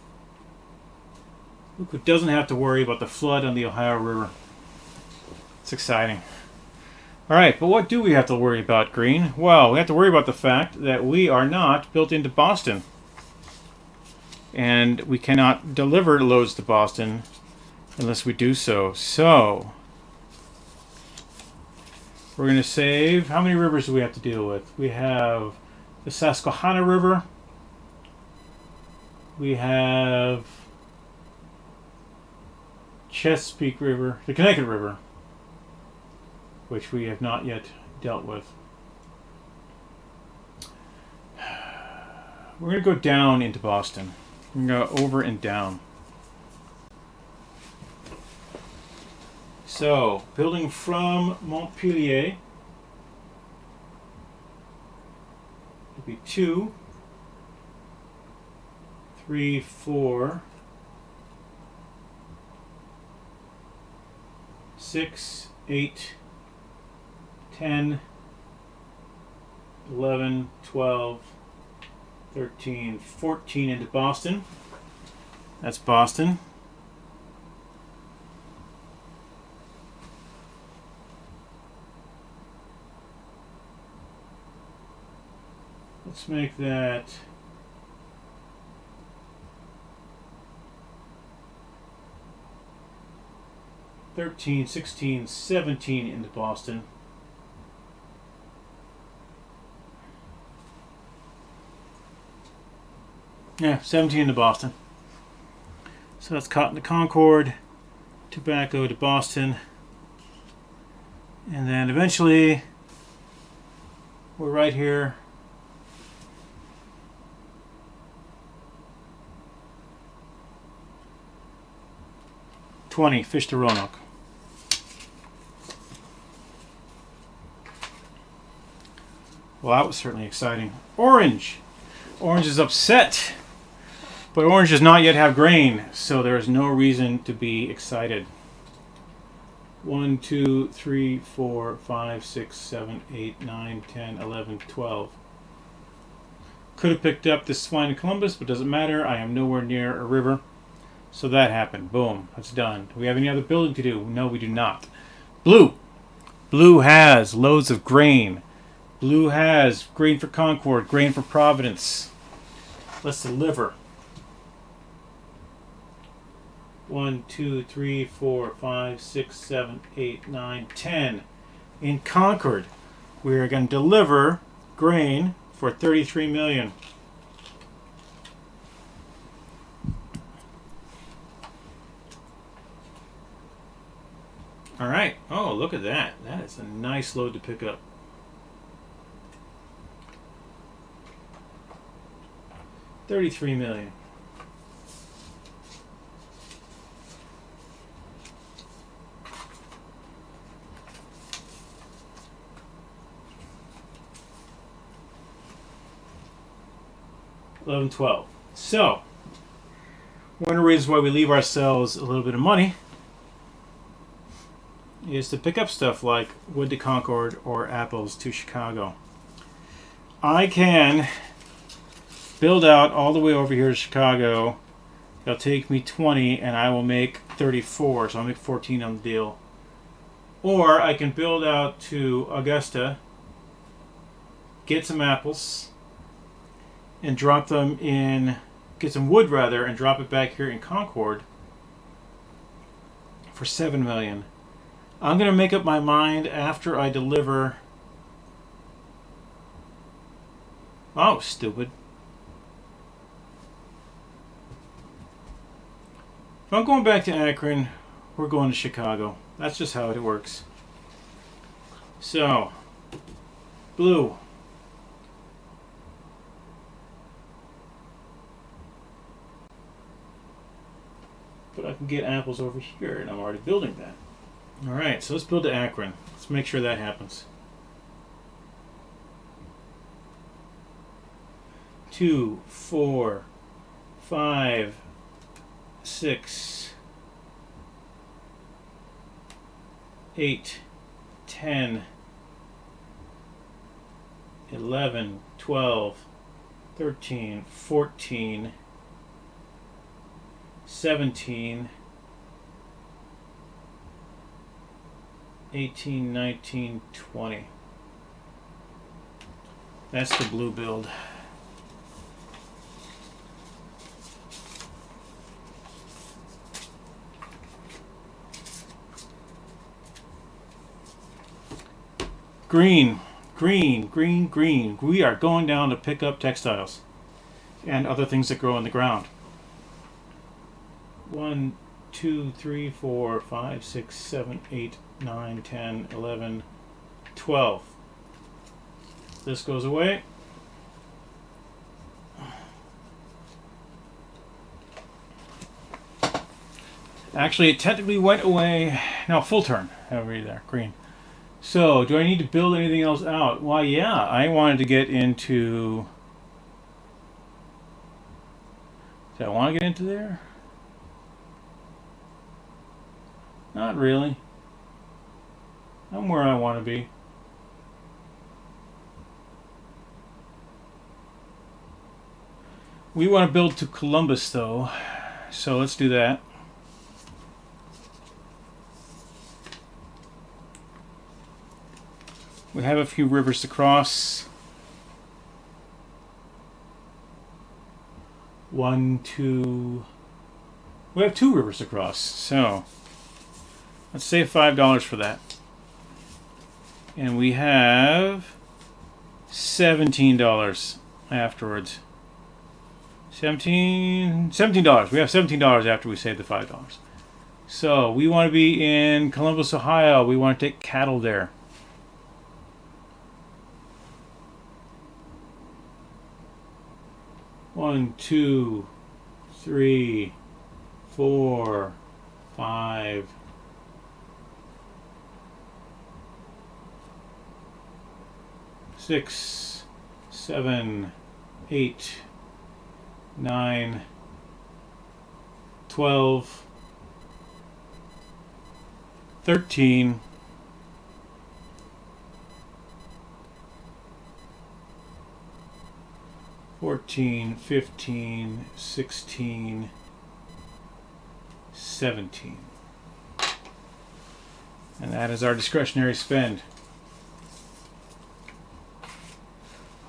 Look who doesn't have to worry about the flood on the Ohio River. It's exciting. Alright, but what do we have to worry about, Green? Well, we have to worry about the fact that we are not built into Boston. And we cannot deliver loads to Boston unless we do so. So, we're going to save... How many rivers do we have to deal with? We have the Susquehanna River. We have Chesapeake River, the Connecticut River, which we have not yet dealt with. We're going to go down into Boston. We're going to go over and down. So, building from Montpelier will be 2, 3, 4, 6, 8, 10, 11, 12, 13, 14 into Boston. That's Boston. Let's make that 13, 16, 17 into Boston. Yeah, 17 into Boston. So that's cotton to Concord, tobacco to Boston, and then eventually we're right here. $20 fish to Roanoke. Well, that was certainly exciting. Orange. Orange is upset. But Orange does not yet have grain, so there is no reason to be excited. 1, 2, 3, 4, 5, 6, 7, 8, 9, 10, 11, 12. Could have picked up this swine in Columbus, but doesn't matter. I am nowhere near a river. So that happened. Boom. That's done. Do we have any other building to do? No, we do not. Blue. Blue has loads of grain. Blue has grain for Concord, grain for Providence. Let's deliver. 1, 2, 3, 4, 5, 6, 7, 8, 9, 10. In Concord, we are going to deliver grain for $33 million. All right. Oh, look at that. That is a nice load to pick up. $33 million. $11, $12. So, one of the reasons why we leave ourselves a little bit of money is to pick up stuff like wood to Concord or apples to Chicago. I can build out all the way over here to Chicago. It'll take me 20 and I will make 34, so I'll make 14 on the deal. Or I can build out to Augusta, get some apples, and drop them in, get some wood rather, and drop it back here in Concord for $7 million. I'm going to make up my mind after I deliver. Oh, stupid. If I'm going back to Akron, we're going to Chicago. That's just how it works. So, blue. But I can get apples over here, and I'm already building that. Alright, so let's build to Akron. Let's make sure that happens. 2, 4, 5, 6, 8, 10, 11, 12, 13, 14, 17, 18, 19, 20. That's the blue build. Green, green, green, green. We are going down to pick up textiles and other things that grow in the ground. 1, 2, 3, 4, 5, 6, 7, 8, 9, 10, 11, 12. This goes away. Actually, it technically went away. No, full turn. Over there, green. So, do I need to build anything else out? Why, yeah, I wanted to get into... Do I want to get into there? Not really. I'm where I want to be. We want to build to Columbus, though. So, let's do that. We have a few rivers to cross. 1, 2. We have 2 rivers to cross. So let's save $5 for that. And we have $17 afterwards. $17. We have $17 after we save the $5. So we want to be in Columbus, Ohio. We want to take cattle there. One, 2, 3, 4, 5, 6, 7, 8, 9, 12, 13, 14, 15, 16, 17. And that is our discretionary spend.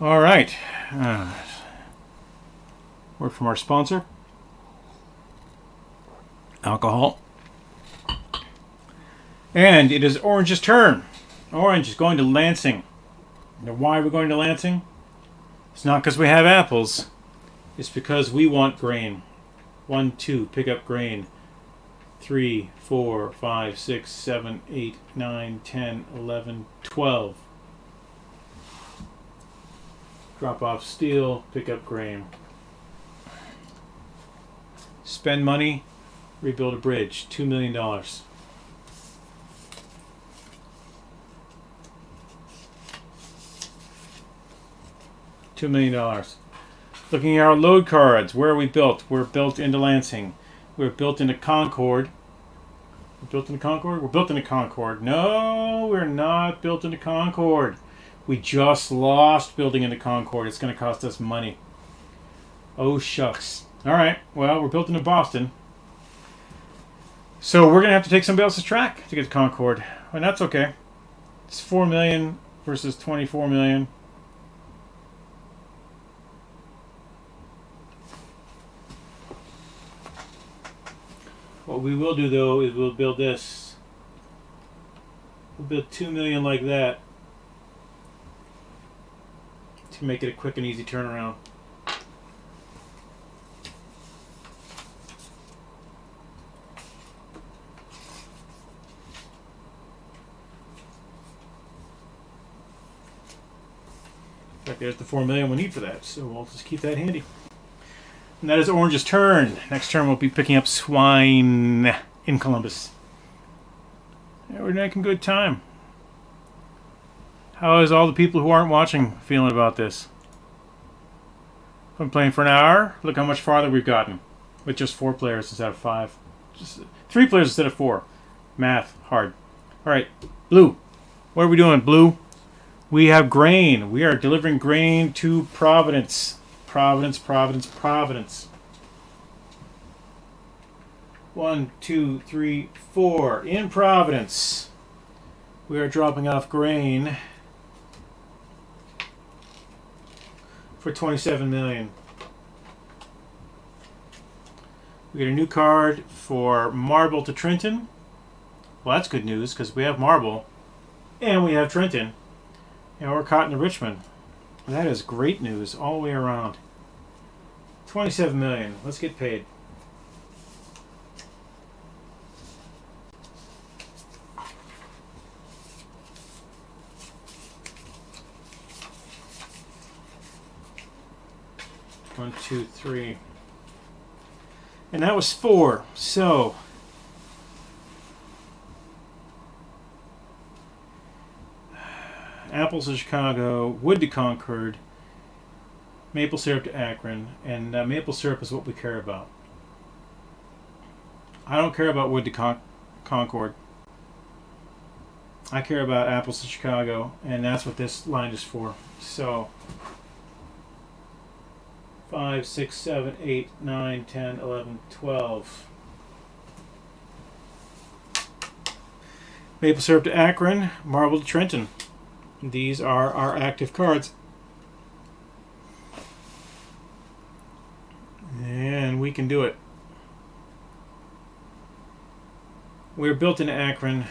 All right. Word from our sponsor. Alcohol. And it is Orange's turn. Orange is going to Lansing. Now, why are we going to Lansing? It's not because we have apples. It's because we want grain. 1, 2, pick up grain. 3, 4, 5, 6, 7, 8, 9, 10, 11, 12. Drop off steel, pick up grain. Spend money, rebuild a bridge. $2 million. $2 million. Looking at our load cards, where are we built? We're built into Lansing. We're built into Concord. We're built into Concord? We're built into Concord. No, we're not built into Concord. We just lost building into Concord. It's going to cost us money. Oh, shucks. All right, well, we're built into Boston. So we're going to have to take somebody else's track to get to Concord. And that's okay. It's 4 million versus 24 million. What we will do, though, is we'll build this. We'll build 2 million like that to make it a quick and easy turnaround. In fact, there's the 4 million we need for that, so we'll just keep that handy. And that is Orange's turn. Next turn we'll be picking up swine in Columbus. Yeah, we're making good time. How is all the people who aren't watching feeling about this? Been playing for an hour. Look how much farther we've gotten with just 4 players instead of 5. Just 3 players instead of 4. Math hard. All right, Blue. What are we doing, Blue? We have grain. We are delivering grain to Providence. Providence, Providence, Providence. 1, 2, 3, 4. In Providence, we are dropping off grain for $27 million. We get a new card for Marble to Trenton. Well, that's good news because we have Marble and we have Trenton. And we're Cotton to Richmond. That is great news all the way around. $27 million. Let's get paid. One, two, three. And that was 4. So apples to Chicago, wood to Concord, maple syrup to Akron, and maple syrup is what we care about. I don't care about wood to Concord. I care about apples to Chicago, and that's what this line is for. So 5, 6, 7, 8, 9, 10, 11, 12. Maple syrup to Akron, Marble to Trenton. These are our active cards. And we can do it. We're built in Akron.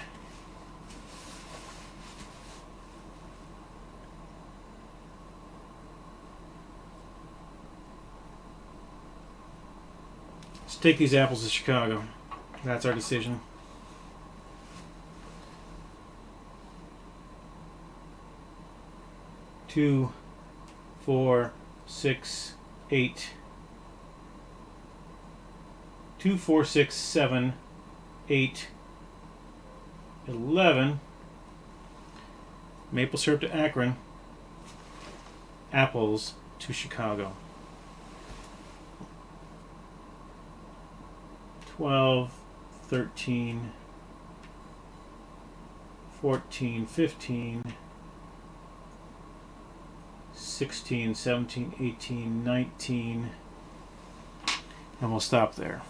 Let's take these apples to Chicago. That's our decision. Two, 4, 6, 8. 2, 4, 6, 7, 8, 11. Maple syrup to Akron. Apples to Chicago. 12, 13, 14, 15, 16, 17, 18, 19, and we'll stop there.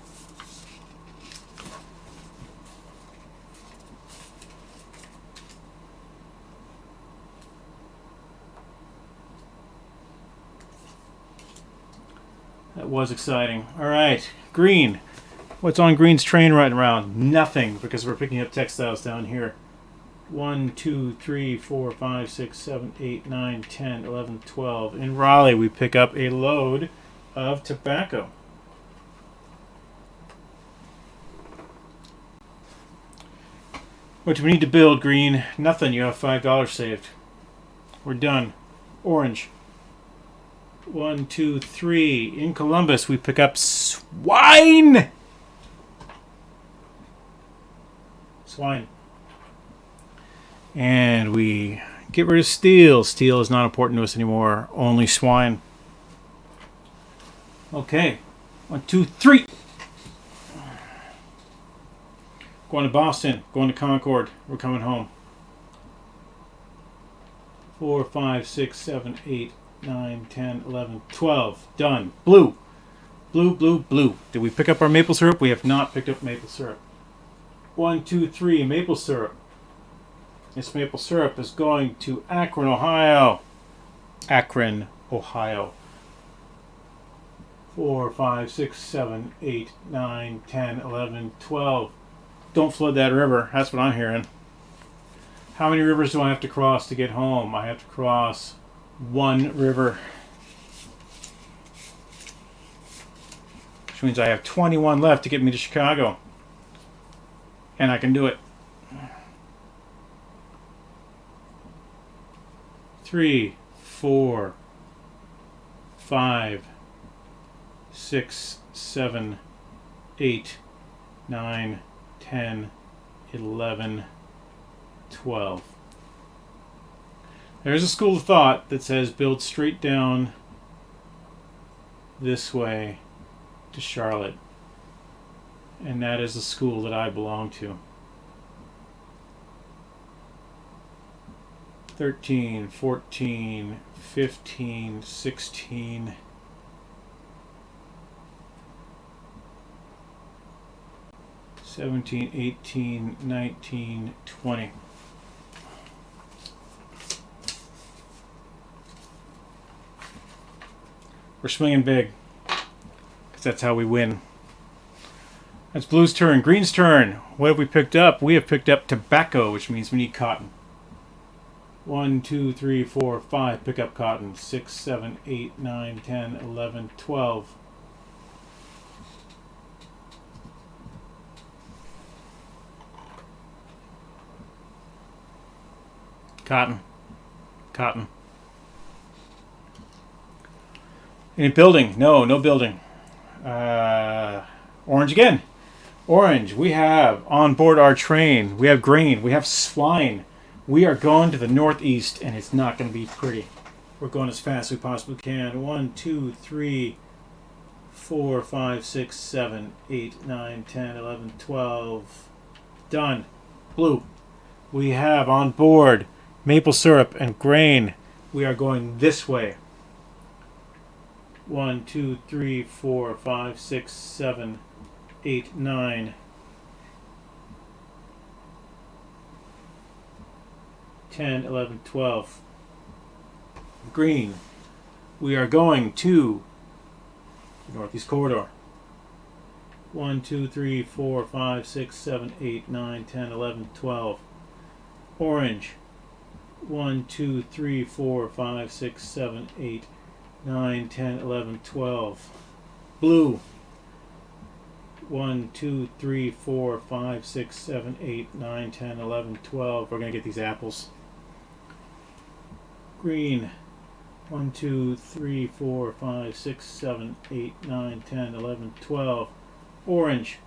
That was exciting. All right, green. What's on green's train right around? Nothing, because we're picking up textiles down here. 1, 2, 3, 4, 5, 6, 7, 8, 9, 10, 11, 12. In Raleigh, we pick up a load of tobacco. What do we need to build, green? Nothing. You have $5 saved. We're done. Orange. 1, 2, 3. In Columbus, we pick up swine. Swine. And we get rid of steel. Steel is not important to us anymore. Only swine. Okay. 1, 2, 3. Going to Boston. Going to Concord. We're coming home. 4, 5, 6, 7, 8, 9, 10, 11, 12. Done. Blue. Blue, blue, blue. Did we pick up our maple syrup? We have not picked up maple syrup. 1, 2, 3. Maple syrup. This maple syrup is going to Akron, Ohio. Akron, Ohio. 4, 5, 6, 7, 8, 9, 10, 11, 12. Don't flood that river. That's what I'm hearing. How many rivers do I have to cross to get home? I have to cross 1 river. Which means I have 21 left to get me to Chicago. And I can do it. 3, 4, 5, 6, 7, 8, 9, 10, 11, 12. There's a school of thought that says build straight down this way to Charlotte. And that is the school that I belong to. 13, 14, 15, 16, 17, 18, 19, 20. We're swinging big, because that's how we win. That's Blue's turn. Green's turn. What have we picked up? We have picked up tobacco, which means we need cotton. 1, 2, 3, 4, 5. Pick up cotton. 6, 7, 8, 9, 10, 11, 12. Cotton. Cotton. Any building? No, no building. Orange again. Orange. We have on board our train. We have grain. We have swine. We are going to the northeast, and it's not going to be pretty. We're going as fast as we possibly can. 1, 2, 3, 4, 5, 6, 7, 8, 9, 10, 11, 12. Done. Blue. We have on board maple syrup and grain. We are going this way. 1, 2, 3, 4, 5, 6, 7, 8, 9. 10, 11, 12. Green. We are going to the Northeast Corridor. 1, 2, 3, 4, 5, 6, 7, 8, 9, 10, 11, 12. Orange. 1, 2, 3, 4, 5, 6, 7, 8, 9, 10, 11, 12. Blue. 1, 2, 3, 4, 5, 6, 7, 8, 9, 10, 11, 12. We're going to get these apples. Green. 1, 2, 3, 4, 5, 6, 7, 8, 9, 10, 11, 12. Orange.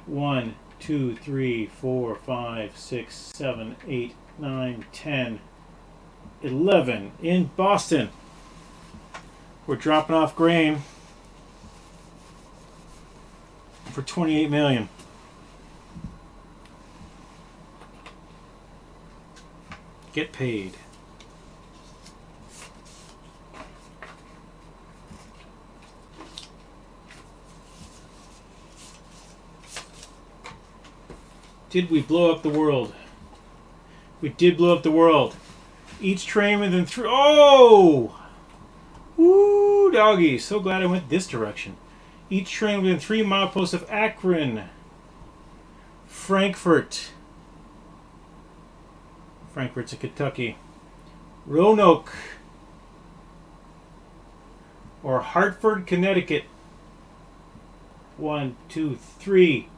1, 2, 3, 4, 5, 6, 7, 8, 9, 10, 11. In Boston. We're dropping off grain for $28 million. Get paid. Did we blow up the world? We did blow up the world. Each train within three. Oh! Woo, doggy. So glad I went this direction. Each train within 3 mileposts of Akron. Frankfurt. Frankfurt's in Kentucky. Roanoke. Or Hartford, Connecticut. 1, 2, 3.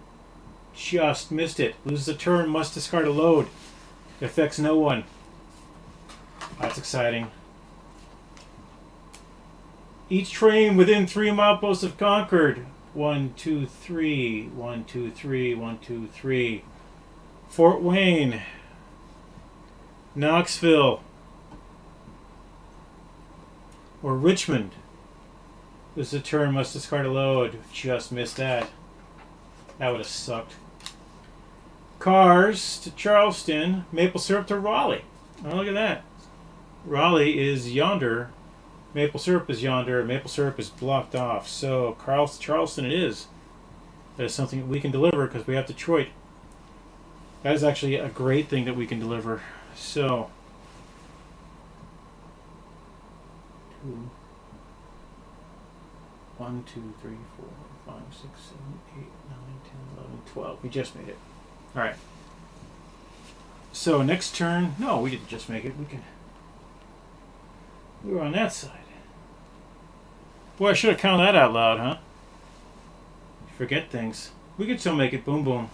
Just missed it. Loses a turn, must discard a load. It affects no one. That's exciting. Each train within 3 mileposts of Concord. 1, 2, 3. 1, 2, 3. 1, 2, 3. Fort Wayne. Knoxville. Or Richmond. Loses a turn, must discard a load. Just missed that. That would have sucked. Cars to Charleston. Maple syrup to Raleigh. Oh, look at that. Raleigh is yonder. Maple syrup is yonder. Maple syrup is blocked off. So Charleston it is. That is something that we can deliver because we have Detroit. That is actually a great thing that we can deliver. So 2, 1, 2, 3, 4, 5, 6, 7, 8, 9, 10, 11, 12. We just made it. All right. So next turn. No, we didn't just make it. We were on that side. Boy, I should have counted that out loud, huh? Forget things. We could still make it. Boom, boom.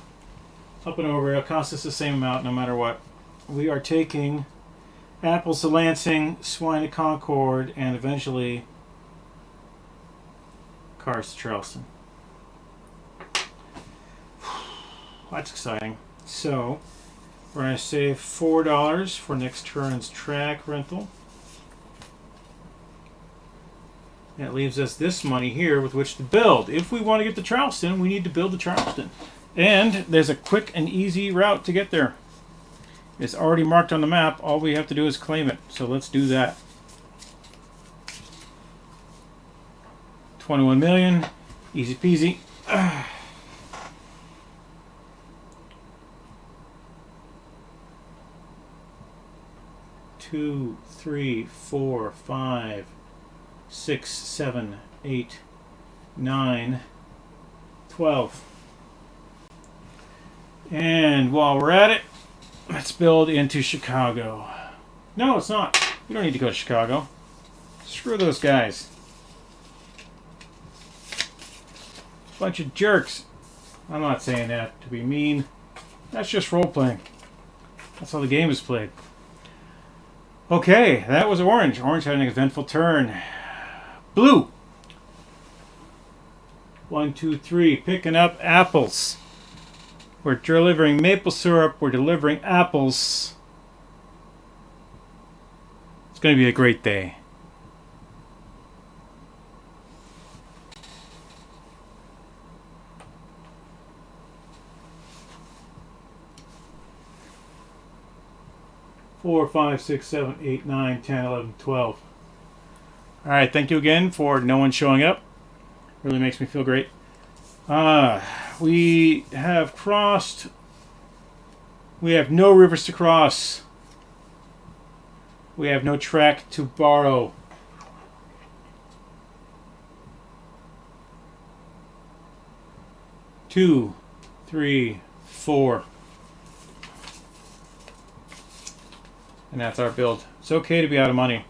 Up and over. It'll cost us the same amount no matter what. We are taking apples to Lansing, swine to Concord, and eventually cars to Charleston. That's exciting. So, we're going to save $4 for next turn's track rental. And it leaves us this money here with which to build. If we want to get to Charleston, we need to build to Charleston. And there's a quick and easy route to get there. It's already marked on the map. All we have to do is claim it. So let's do that. 21 million. Easy peasy. 2, 3, 4, 5, 6, 7, 8, 9, 12. And while we're at it, let's build into Chicago. No, it's not. We don't need to go to Chicago. Screw those guys. Bunch of jerks. I'm not saying that to be mean. That's just role-playing. That's how the game is played. Okay, that was orange. Orange had an eventful turn. Blue. 1, 2, 3. Picking up apples. We're delivering maple syrup. We're delivering apples. It's going to be a great day. Four, 5, 6, 7, 8, 9, 10, 11, 12. All right, thank you again for no one showing up. Really makes me feel great. We have crossed. We have no rivers to cross. We have no track to borrow. Two, 3, 4. And that's our build. It's okay to be out of money,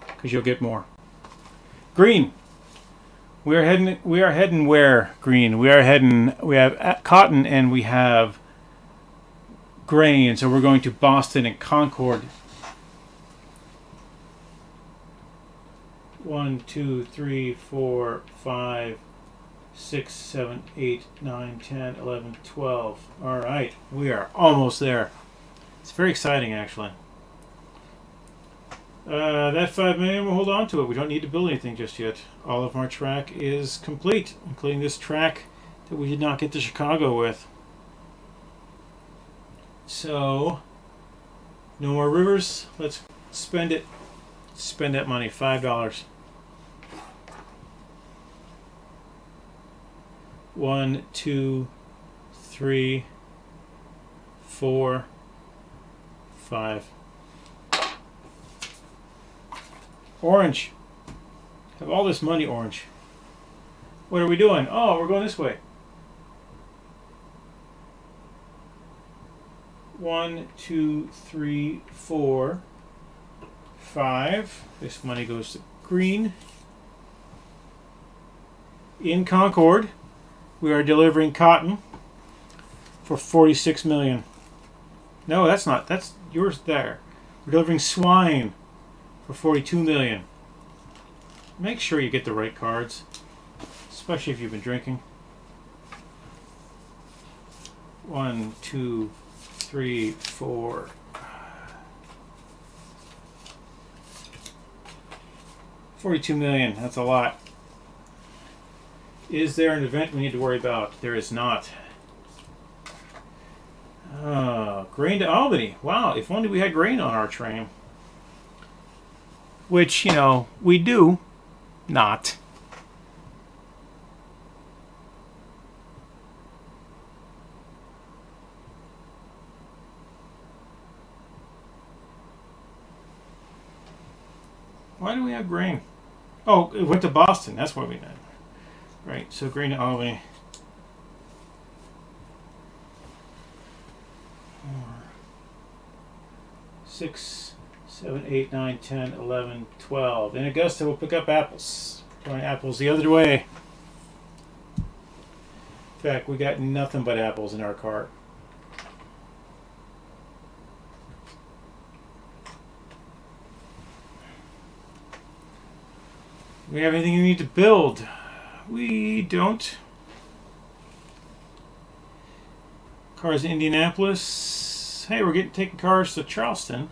because you'll get more. Green. We are heading where? Green. We have cotton and we have grain. So we're going to Boston and Concord. 1, 2, 3, 4, 5, 6, 7, 8, 9, 10, 11, 12. All right. We are almost there. It's very exciting, actually. That 5 million, we'll hold on to it. We don't need to build anything just yet. All of our track is complete, including this track that we did not get to Chicago with. So, no more rivers. Let's spend it. Spend that money, $5. 1, 2, 3, 4, 5. Orange. Have all this money, orange. What are we doing? Oh, we're going this way. 1, 2, 3, 4, 5. This money goes to green. In Concord, we are delivering cotton for 46 million. No, that's not. That's yours there. We're delivering swine for 42 million. Make sure you get the right cards, especially if you've been drinking. 1, 2, 3, 4. $42 million. That's a lot. Is there an event we need to worry about? There is not. Grain to Albany. Wow, if only we had grain on our train. Which, you know, we do not. Why do we have grain? Oh, it went to Boston. That's what we meant. Right, so grain to Albany. 4, 6, 7, 8, 9, 10, 11, 12. In Augusta, we'll pick up apples. Going apples the other way. In fact, we got nothing but apples in our cart. We have anything you need to build? We don't. Cars in Indianapolis. Hey, we're taking cars to Charleston.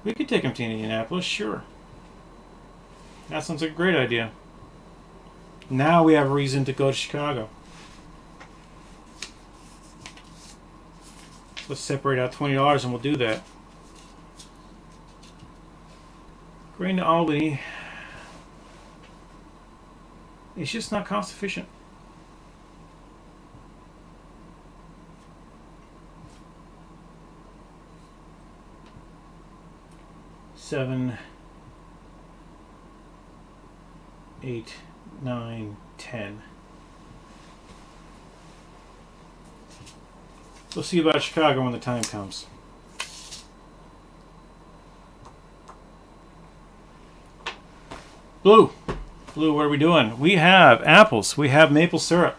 We could take them to Indianapolis, sure. That sounds like a great idea. Now we have a reason to go to Chicago. Let's separate out $20 and we'll do that. Going to Albany. It's just not cost efficient. Seven, 8, 9, 10. We'll see about Chicago when the time comes. Blue. Blue, what are we doing? We have apples. We have maple syrup.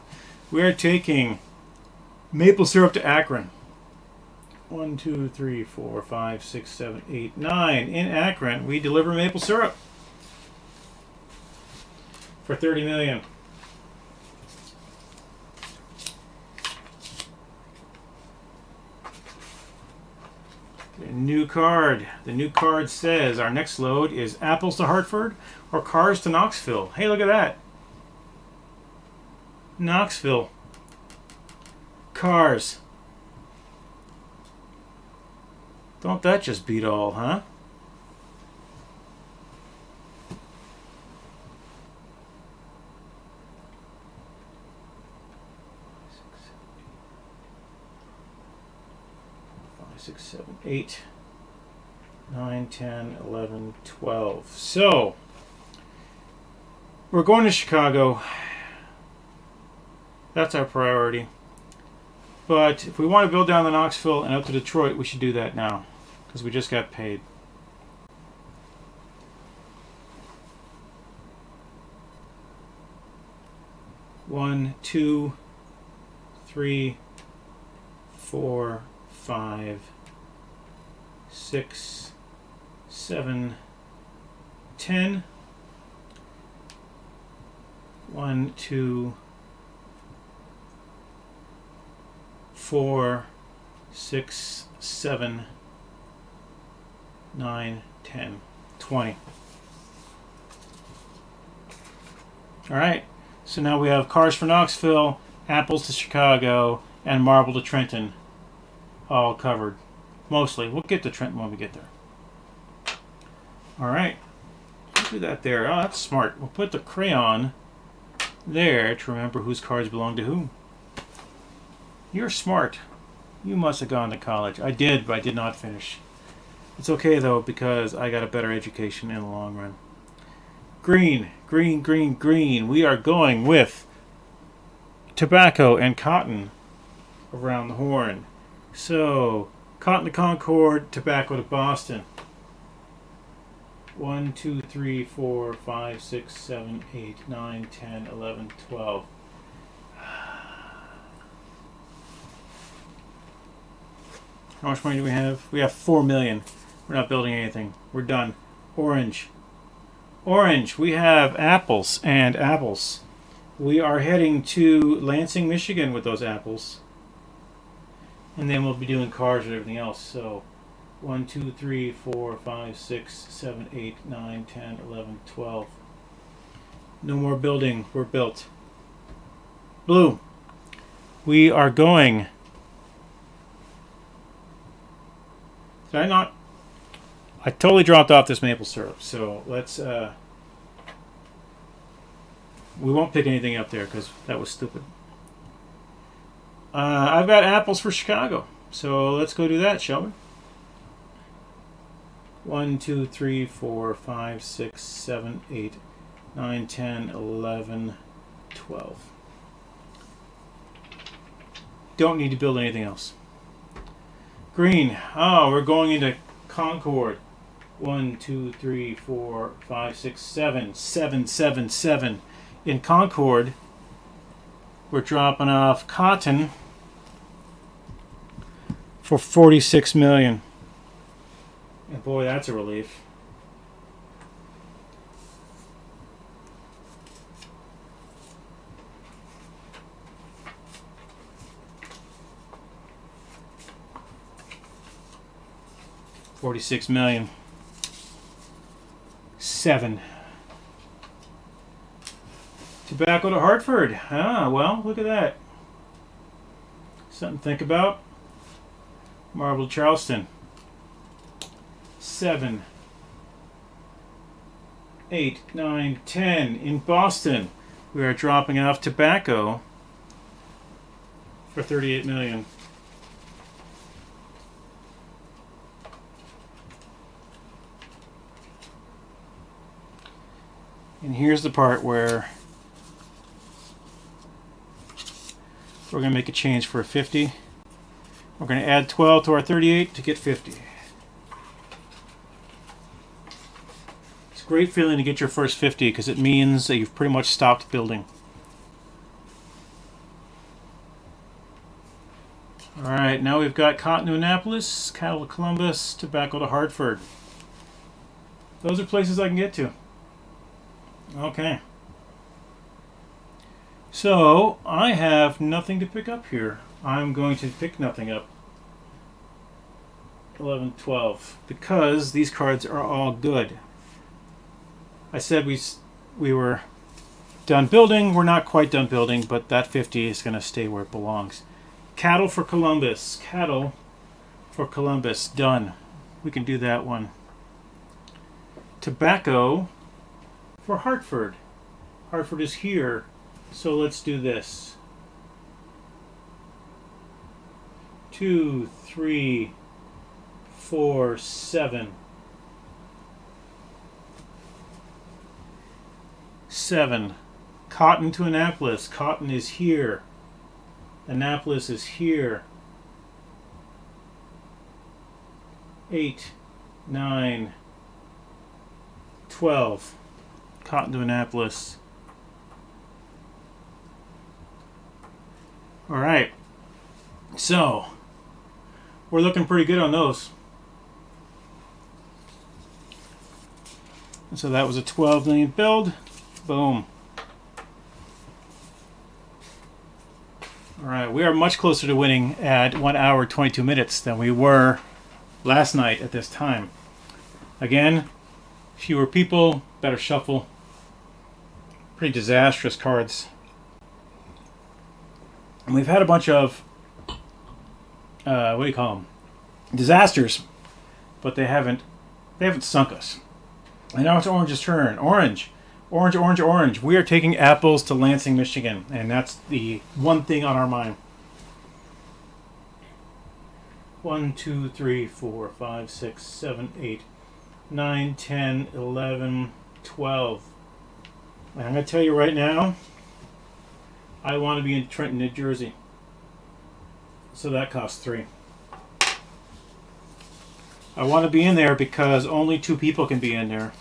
We are taking maple syrup to Akron. 1, 2, 3, 4, 5, 6, 7, 8, 9. In Akron, we deliver maple syrup for $30 million. A new card. The new card says our next load is apples to Hartford or cars to Knoxville. Hey, look at that. Knoxville. Cars. Don't that just beat all, huh? Six, 7, 8, 9, 10, 11, 12. So, we're going to Chicago. That's our priority. But if we want to build down to Knoxville and up to Detroit, we should do that now, because we just got paid. One, 2, 3, 4, 5, 6, 7, 10. 1, 2, 4, 6, 7, 9, 10, 20. All right. So now we have cars for Knoxville, apples to Chicago, and marble to Trenton. All covered. Mostly. We'll get to Trenton when we get there. Alright. We'll do that there. Oh, that's smart. We'll put the crayon there to remember whose cards belong to whom. You're smart. You must have gone to college. I did, but I did not finish. It's okay, though, because I got a better education in the long run. Green. Green, green, green. We are going with tobacco and cotton around the horn. So, cotton to Concord, tobacco to Boston. 1, 2, 3, 4, 5, 6, 7, 8, 9, 10, 11, 12. How much money do we have? We have $4 million. We're not building anything. We're done. Orange. Orange. We have apples and apples. We are heading to Lansing, Michigan with those apples. And then we'll be doing cars and everything else. So 1, 2, 3, 4, 5, 6, 7, 8, 9, 10, 11, 12. No more building. We're built. Blue. We are going. Did I not? I totally dropped off this maple syrup. So let's. We won't pick anything up there because that was stupid. I've got apples for Chicago. So let's go do that, shall we? 1, 2, 3, 4, 5, 6, 7, 8, 9, 10, 11, 12. Don't need to build anything else. Green. Oh, we're going into Concord. 1, 2, 3, 4, 5, 6, 7. 7, 7, 7. In Concord, we're dropping off cotton for $46 million. And boy, that's a relief. $46 million. 7. Tobacco to Hartford. Ah, well, look at that. Something to think about. Marble to Charleston. 7, 8, 9, 10 in Boston. We are dropping off tobacco for 38 million. And here's the part where we're going to make a change for a 50. We're going to add 12 to our 38 to get 50. It's a great feeling to get your first 50 because it means that you've pretty much stopped building. Alright, now we've got cotton to Annapolis, cattle to Columbus, tobacco to Hartford. Those are places I can get to. Okay. So, I have nothing to pick up here. I'm going to pick nothing up. 11, 12. Because these cards are all good. I said we were done building. We're not quite done building, but that 50 is going to stay where it belongs. Cattle for Columbus. Cattle for Columbus. Done. We can do that one. Tobacco for Hartford. Hartford is here. So let's do this. 2, 3, 4, 7. 7. Cotton to Annapolis. Cotton is here. Annapolis is here. 8, 9, 12. Cotton to Annapolis. All right. So, we're looking pretty good on those. So that was a 12 million build. Boom. All right, we are much closer to winning at 1 hour 22 minutes than we were last night at this time. Again, fewer people, better shuffle. Pretty disastrous cards. And we've had a bunch of what do you call them? Disasters, but they haven't sunk us. And now it's Orange's turn. Orange. Orange, orange, orange. We are taking apples to Lansing, Michigan, and that's the one thing on our mind. 1, 2, 3, 4, 5, 6, 7, 8, 9, 10, 11, 12. And I'm going to tell you right now, I want to be in Trenton, New Jersey. So that costs 3. I want to be in there because only 2 people can be in there.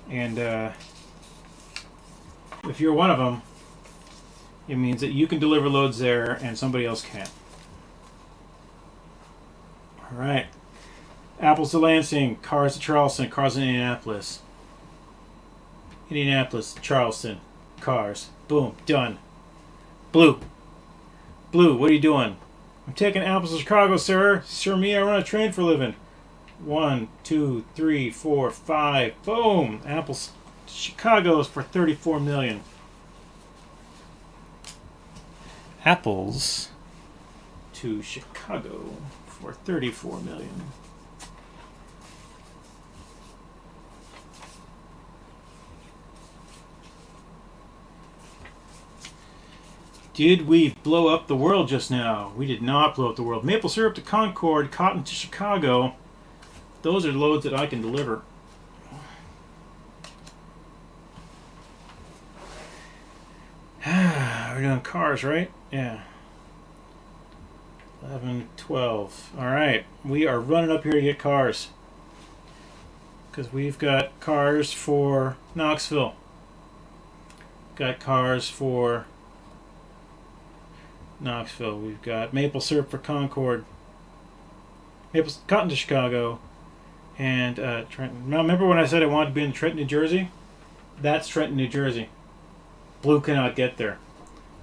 And if you're one of them, it means that you can deliver loads there and somebody else can't. All right. Apples to Lansing, cars to Charleston, cars in Indianapolis. Indianapolis, Charleston, cars. Boom, done. Blue. Blue, what are you doing? I'm taking apples to Chicago, sir. Sir, me, I run a train for a living. 1, 2, 3, 4, 5. Boom! Apples to Chicago's for 34 million. Apples to Chicago for 34 million. Did we blow up the world just now? We did not blow up the world. Maple syrup to Concord, cotton to Chicago. Those are loads that I can deliver. We're doing cars, right? Yeah. 11, 12. All right. We are running up here to get cars. Because we've got cars for Knoxville. Got cars for Knoxville. We've got maple syrup for Concord. Maple cotton to Chicago. And Trenton. Now, remember when I said I wanted to be in Trenton, New Jersey? That's Trenton, New Jersey. Blue cannot get there.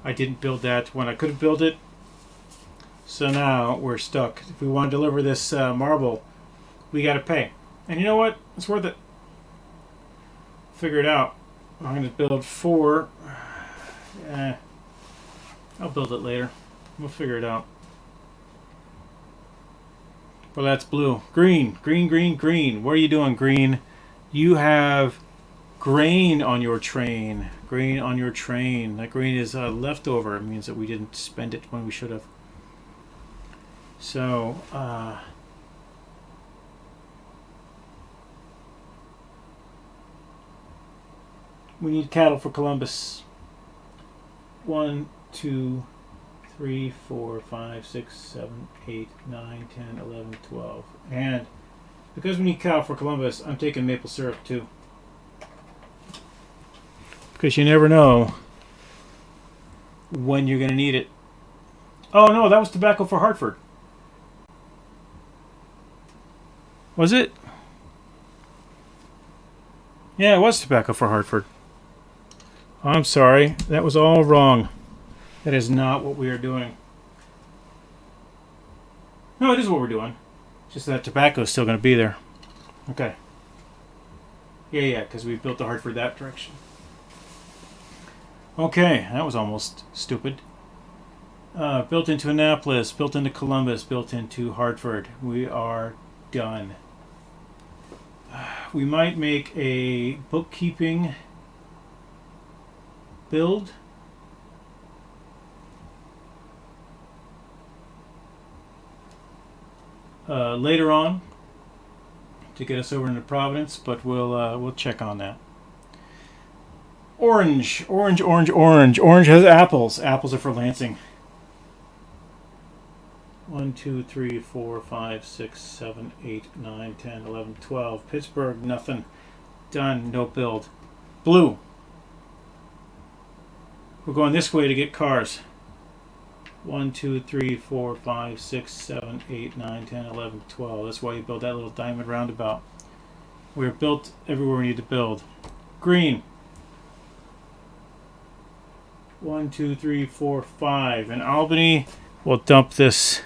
I didn't build that when I could have built it. So now we're stuck. If we want to deliver this marble, we got to pay. And you know what? It's worth it. figure it out. I'm going to build 4. I'll build it later. We'll figure it out. Well, that's blue. Green, green, green, green. What are you doing, green? You have grain on your train. Grain on your train. That grain is leftover. It means that we didn't spend it when we should have. So, we need cattle for Columbus. 1, 2, 3, 4, 5, 6, 7, 8, 9, 10, 11, 12. And because we need cattle for Columbus, I'm taking maple syrup too. Because you never know when you're going to need it. Oh no, that was tobacco for Hartford. Was it? Yeah, it was tobacco for Hartford. I'm sorry. That was all wrong. That is not what we are doing. No, it is what we're doing. Just that tobacco is still going to be there. Okay. Yeah, because we built the Hartford that direction. Okay, that was almost stupid. Built into Annapolis, built into Columbus, built into Hartford. We are done. We might make a bookkeeping build. Later on to get us over into Providence, but we'll check on that. Orange, orange, orange, orange. Orange has apples. Apples are for Lansing. 1, 2, 3, 4, 5, 6, 7, 8, 9, 10, 11, 12. Pittsburgh, nothing. Done. No build. Blue. We're going this way to get cars. 1, 2, 3, 4, 5, 6, 7, 8, 9, 10, 11, 12. That's why you build that little diamond roundabout. We're built everywhere we need to build. Green. 1, 2, 3, 4, 5. In Albany, we'll dump this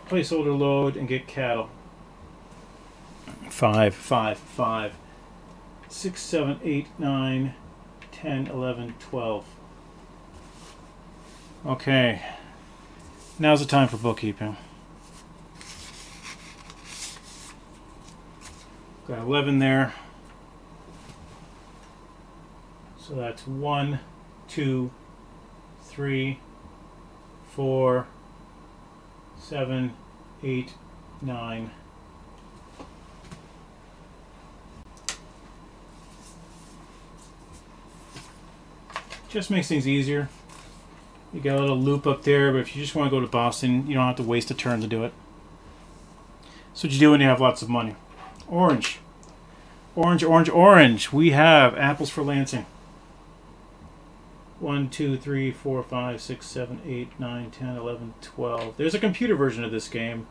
placeholder load and get cattle. 5, 5, 5. 6, 7, 8, 9, 10, 11, 12. Okay. Now's the time for bookkeeping. Got 11 there. So that's 1, 2, 3, 4, 7, 8, 9. Just makes things easier. You got a little loop up there, but if you just want to go to Boston, you don't have to waste a turn to do it. That's what you do when you have lots of money. Orange. Orange, orange, orange. We have apples for Lansing. 1, 2, 3, 4, 5, 6, 7, 8, 9, 10, 11, 12. There's a computer version of this game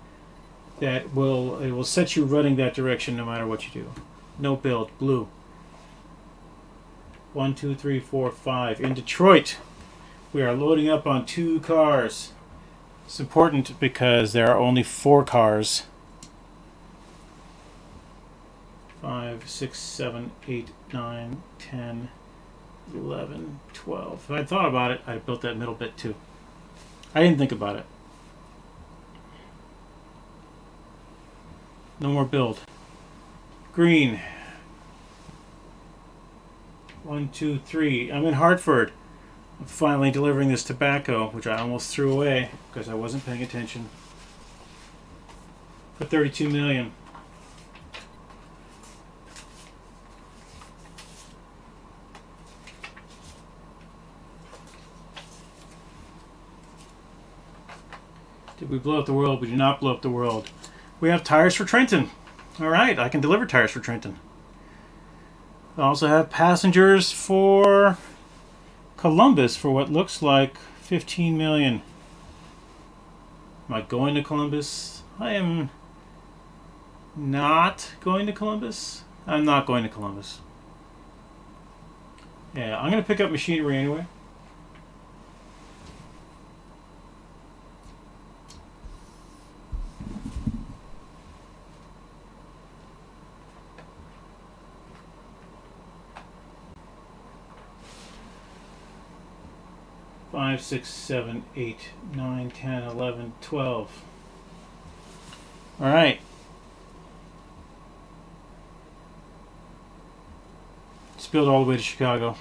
that will set you running that direction no matter what you do. No build. Blue. 1, 2, 3, 4, 5. In Detroit, we are loading up on 2 cars. It's important because there are only 4 cars. 5, 6, 7, 8, 9, 10, 11, 12. If I had thought about it, I'd have built that middle bit too. I didn't think about it. No more build. Green. 1, 2, 3. I'm in Hartford. I'm finally delivering this tobacco, which I almost threw away because I wasn't paying attention. For $32 million. Did we blow up the world? We did not blow up the world. We have tires for Trenton. All right, I can deliver tires for Trenton. I also have passengers for Columbus for what looks like $15 million. Am I going to Columbus? I am not going to Columbus. I'm not going to Columbus. Yeah, I'm going to pick up machinery anyway. 5, 6, 7, 8, 9, 10, 11, 12. All right. Let's build all the way to Chicago.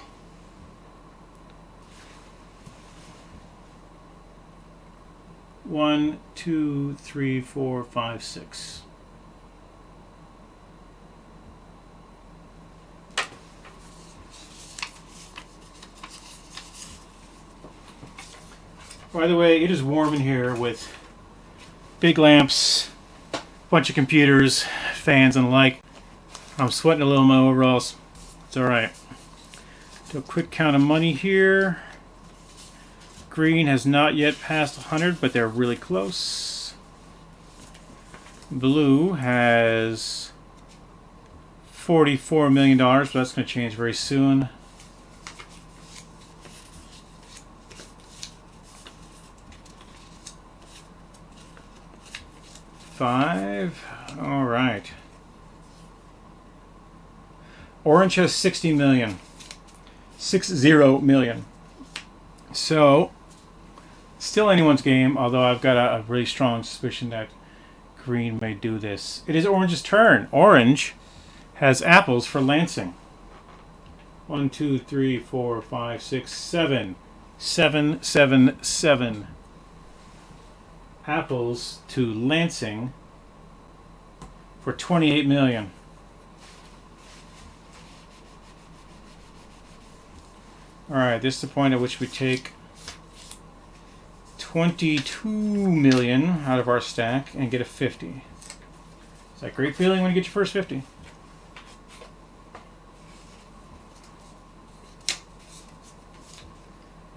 One, two, three, four, five, six. By the way, it is warm in here with big lamps, a bunch of computers, fans, and the like. I'm sweating a little in my overalls. It's alright. Do a quick count of money here. Green has not yet passed 100, but they're really close. Blue has $44 million, but that's going to change very soon. Five. All right. Orange has 60 million. 60 million. So, still anyone's game, although I've got a really strong suspicion that green may do this. It is Orange's turn. Orange has apples for Lansing. 1, 2, 3, 4, 5, 6, 7. 7, 7, 7. Apples to Lansing for 28 million. Alright, this is the point at which we take 22 million out of our stack and get a 50. It's that great feeling when you get your first 50.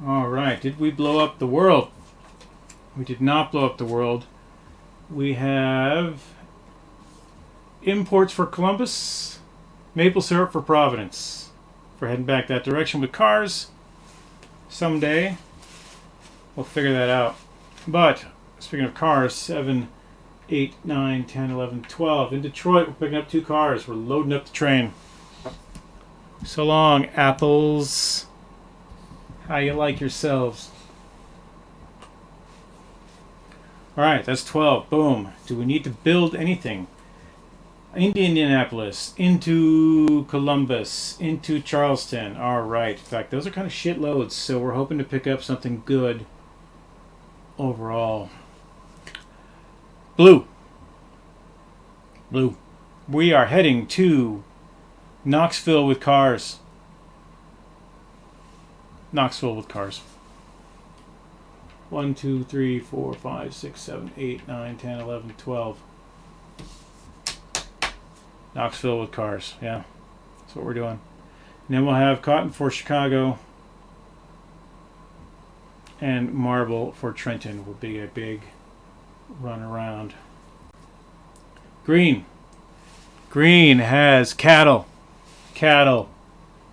Alright, did we blow up the world? We did not blow up the world. We have imports for Columbus, maple syrup for Providence. We're heading back that direction with cars. Someday we'll figure that out. But speaking of cars, 7, 8, 9, 10, 11, 12. In Detroit, we're picking up 2 cars. We're loading up the train. So long, apples. How you like yourselves? Alright, that's 12. Boom. Do we need to build anything? Into Indianapolis, into Columbus, into Charleston. Alright. In fact, those are kind of shit loads, so we're hoping to pick up something good overall. Blue. Blue. We are heading to Knoxville with cars. Knoxville with cars. 1, 2, 3, 4, 5, 6, 7, 8, 9, 10, 11, 12. Knoxville with cars. Yeah, that's what we're doing. And then we'll have cotton for Chicago and marble for Trenton. Will be a big run around. Green. Green has cattle. Cattle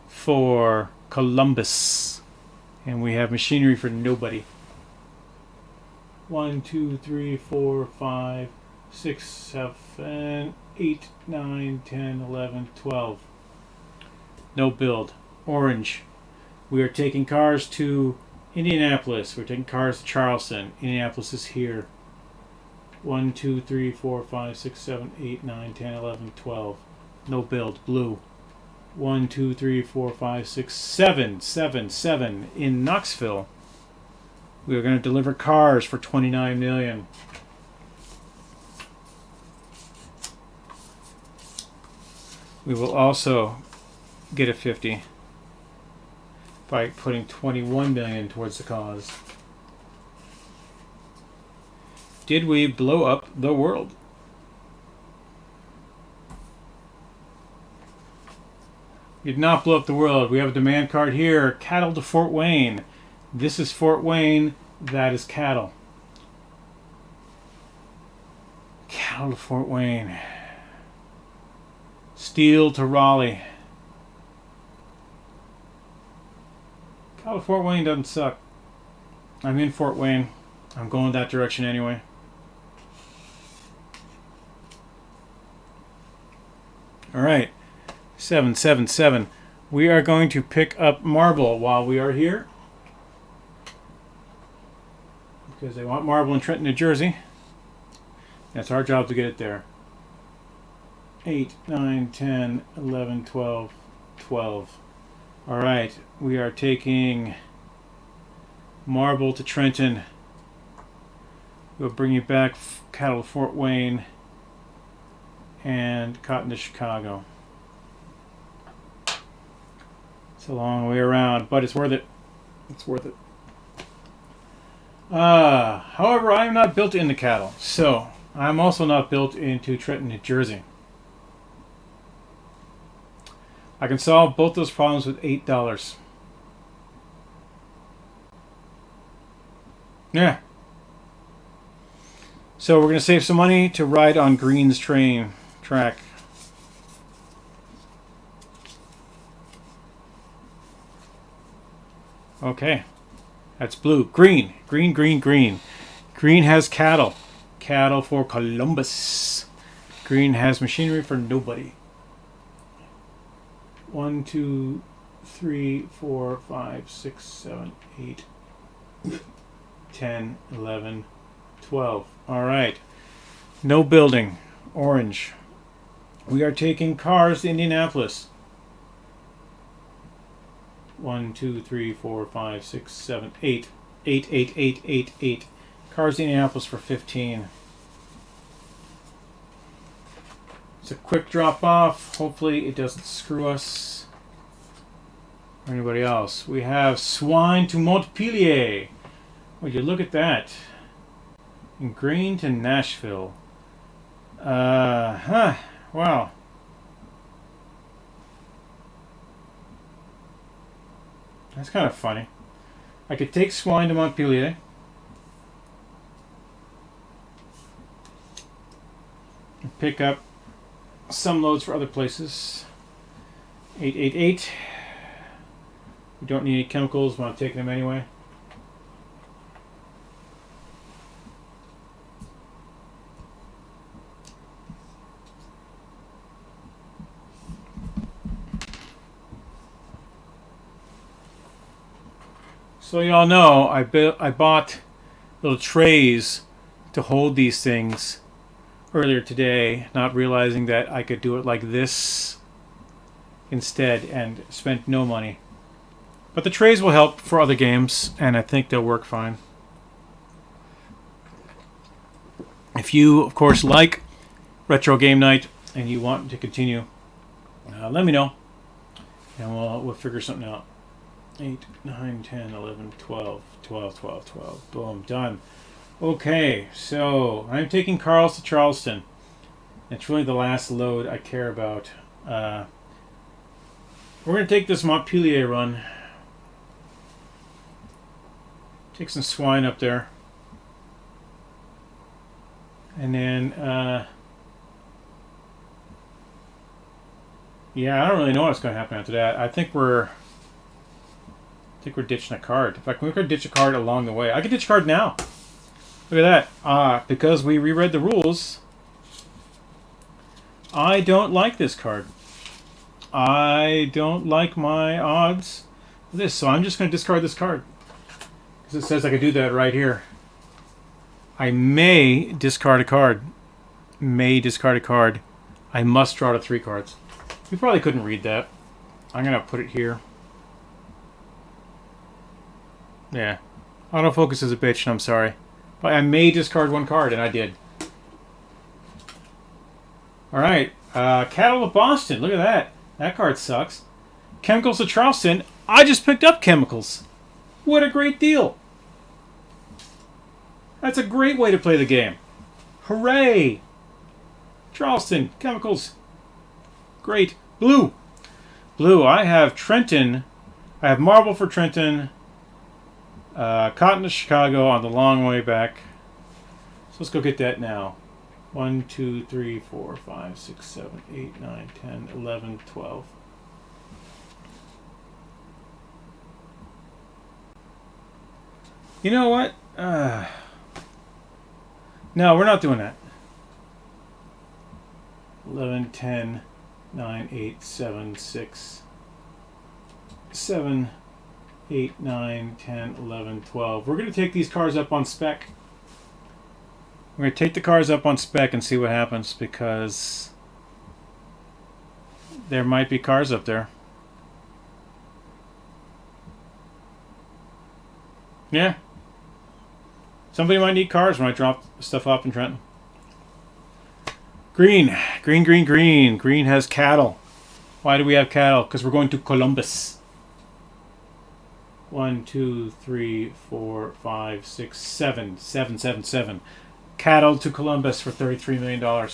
for Columbus. And we have machinery for nobody. 1, 2, 3, 4, 5, 6, 7, 8, 9, 10, 11, 12. No build. Orange. We are taking cars to Indianapolis. We're taking cars to Charleston. Indianapolis is here. 1, 2, 3, 4, 5, 6, 7, 8, 9, 10, 11, 12. No build. Blue. 1, 2, 3, 4, 5, 6, 7. 7, 7 in Knoxville. We are going to deliver cars for 29 million. We will also get a 50 by putting 21 million towards the cause. Did we blow up the world? We did not blow up the world. We have a demand card here. Cattle to Fort Wayne. This is Fort Wayne. That is cattle. Cattle to Fort Wayne. Steel to Raleigh. Cattle to Fort Wayne doesn't suck. I'm in Fort Wayne. I'm going that direction anyway. Alright. 777. We are going to pick up marble while we are here. because they want marble in Trenton, New Jersey. That's our job to get it there. 8, 9, 10, 11, 12, 12. All right, we are taking marble to Trenton. We'll bring you back cattle to Fort Wayne and cotton to Chicago. It's a long way around, but it's worth it. It's worth it. However, I am not built into cattle, so I'm also not built into Trenton, New Jersey. I can solve both those problems with $8. Yeah. So we're going to save some money to ride on Green's train track. Okay. That's blue. Green. Green, green, green. Green has cattle. Cattle for Columbus. Green has machinery for nobody. 1, 2, 3, 4, 5, 6, 7, 8, 10, 11, 12. All right. No building. Orange. We are taking cars to Indianapolis. 1, 2, 3, 4, 5, 6, 7, 8. 8, 8, 8, 8, 8. Cars to Indianapolis for 15. It's a quick drop off. Hopefully it doesn't screw us or anybody else. We have swine to Montpelier. Would you look at that? And grain to Nashville. Wow. That's kind of funny. I could take swine to Montpelier. And pick up some loads for other places. 888. We don't need any chemicals, but I'm taking them anyway. So y'all know I bought little trays to hold these things earlier today, not realizing that I could do it like this instead and spent no money. But the trays will help for other games, and I think they'll work fine. If you, of course, like Retro Game Night and you want to continue, let me know, and we'll figure something out. 8, 9, 10, 11, 12, 12, 12, 12. Boom, done. Okay, so I'm taking Carls to Charleston. It's really the last load I care about. We're going to take this Montpelier run. Take some swine up there. And then, yeah, I don't really know what's going to happen after that. I think we're ditching a card. In fact, we could ditch a card along the way. I could ditch a card now. Look at that. Because we reread the rules, I don't like this card. I don't like my odds of this, so I'm just going to discard this card. Because it says I could do that right here. I may discard a card. May discard a card. I must draw to 3 cards. You probably couldn't read that. I'm going to put it here. Yeah. Autofocus is a bitch, and I'm sorry. But I may discard 1 card, and I did. Alright. Cattle of Boston. Look at that. That card sucks. Chemicals of Charleston. I just picked up chemicals. What a great deal. That's a great way to play the game. Hooray! Charleston. Chemicals. Great. Blue. Blue. I have Trenton. I have marble for Trenton. Cotton to Chicago on the long way back. So let's go get that now. 1, 2, 3, 4, 5, 6, 7, 8, 9, 10, 11, 12. You know what? No, we're not doing that. 11, 10, 9, 8, 7, 6, 7, 8, 9, 10, 11, 12. We're going to take these cars up on spec. We're going to take the cars up on spec and see what happens, because there might be cars up there. Yeah. Somebody might need cars when I drop stuff off in Trenton. Green. Green, green, green. Green has cattle. Why do we have cattle? Because we're going to Columbus. 1, 2, 3, 4, 5, 6, 7. 7, 7, 7. Cattle to Columbus for $33 million.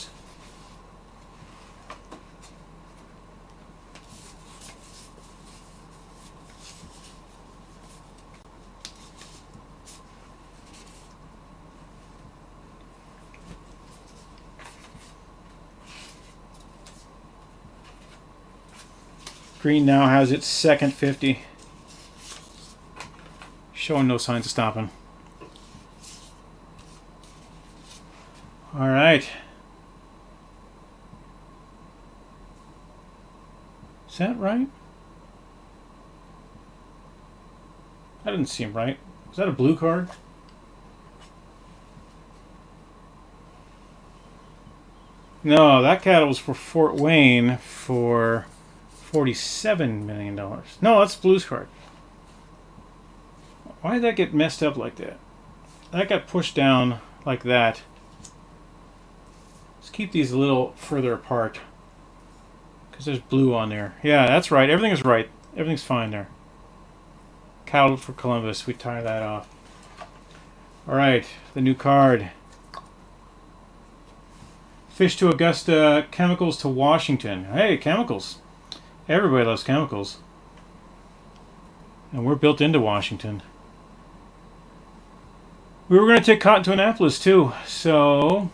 Green now has its second 50. Showing no signs of stopping. All right. Is that right? That didn't seem right. Was that a blue card? No, that cattle was for Fort Wayne for $47 million. No, that's Blue's card. Why did that get messed up like that? That got pushed down like that. Let's keep these a little further apart, because there's blue on there. Yeah, that's right. Everything is right. Everything's fine there. Cattle for Columbus. We tie that off. All right, the new card. Fish to Augusta, chemicals to Washington. Hey, chemicals. Everybody loves chemicals. And we're built into Washington. We were going to take cotton to Annapolis too, so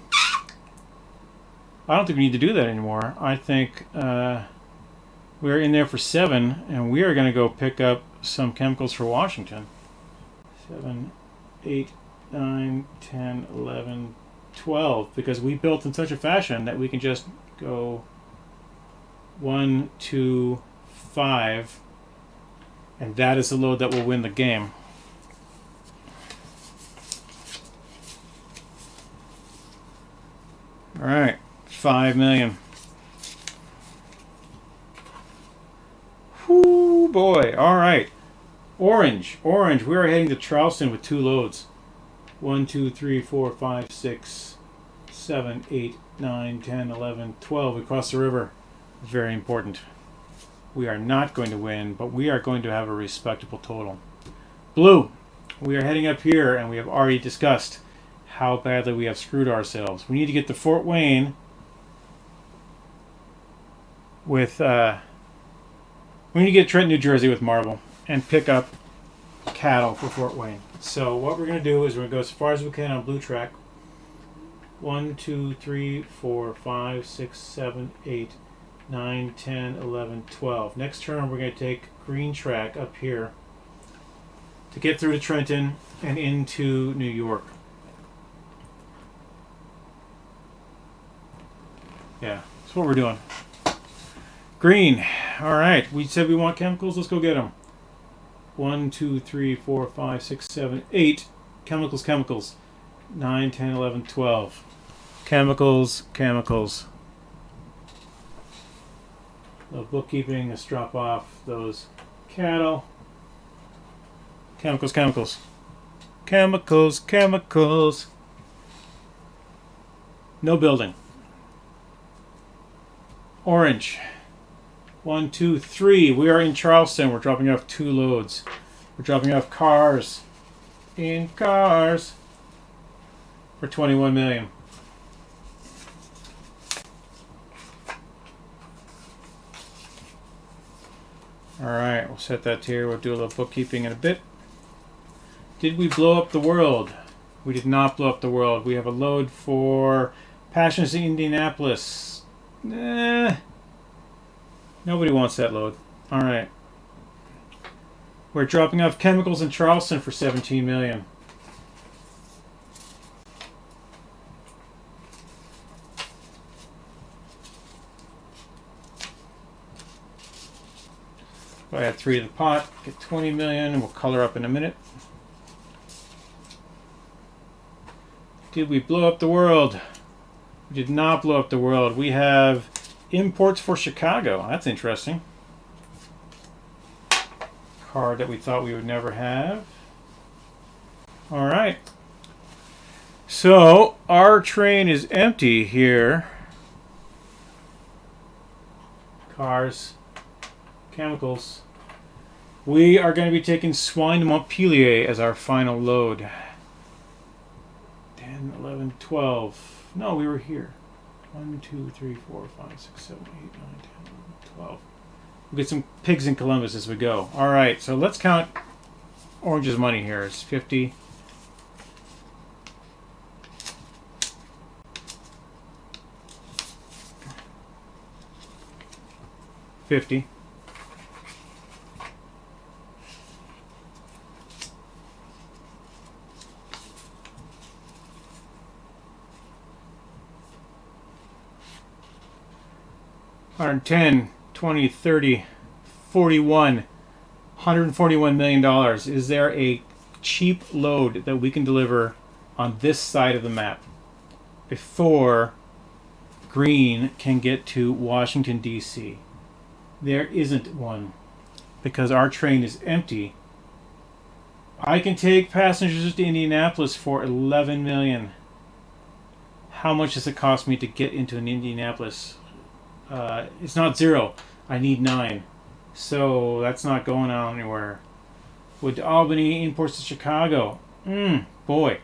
I don't think we need to do that anymore. I think we're in there for 7, and we are going to go pick up some chemicals for Washington. 7, 8, 9, 10, 11, 12, because we built in such a fashion that we can just go 1, 2, 5, and that is the load that will win the game. All right, 5 million. Whoo, boy. All right. Orange. Orange. We are heading to Charleston with 2 loads. 1, 2, 3, 4, 5, 6, 7, 8, 9, 10, 11, 12. We cross the river. Very important. We are not going to win, but we are going to have a respectable total. Blue. We are heading up here, and we have already discussed how badly we have screwed ourselves. We need to get to Fort Wayne with we need to get to Trenton, New Jersey with Marble and pick up cattle for Fort Wayne. So what we're going to do is we're going to go as far as we can on blue track. 1, 2, 3, 4, 5, 6, 7, 8, 9, 10, 11, 12. Next turn we're going to take green track up here to get through to Trenton and into New York. Yeah, that's what we're doing. Green. All right. We said we want chemicals. Let's go get them. 1, 2, 3, 4, 5, 6, 7, 8. Chemicals, chemicals. 9, 10, 11, 12. Chemicals, chemicals. The bookkeeping. Let's drop off those cattle. Chemicals, chemicals. Chemicals, chemicals. No building. Orange. 1, 2, 3. We are in Charleston. We're dropping off 2 loads. We're dropping off cars. In cars. For 21 million. Alright, we'll set that here. We'll do a little bookkeeping in a bit. Did we blow up the world? We did not blow up the world. We have a load for Passions in Indianapolis. Nobody wants that load. Alright. We're dropping off chemicals in Charleston for 17 million. So I add 3 to the pot, get 20 million, and we'll color up in a minute. Did we blow up the world? We did not blow up the world. We have imports for Chicago. That's interesting. Card that we thought we would never have. All right. So our train is empty here. Cars, chemicals. We are going to be taking Swine de Montpellier as our final load. 10, 11, 12. No, we were here. 1, 2, 3, 4, 5, 6, 7, 8, 9, 10, 11, 12. We'll get some pigs in Columbus as we go. All right, so let's count Orange's money here. It's 50. 50. $110, 20, 30, 41, $141 million. Is there a cheap load that we can deliver on this side of the map before green can get to Washington, D.C.? There isn't one because our train is empty. I can take passengers to Indianapolis for 11 million. How much does it cost me to get into an Indianapolis? It's not 0. I need 9. So that's not going on anywhere. Would Albany imports to Chicago? Boy.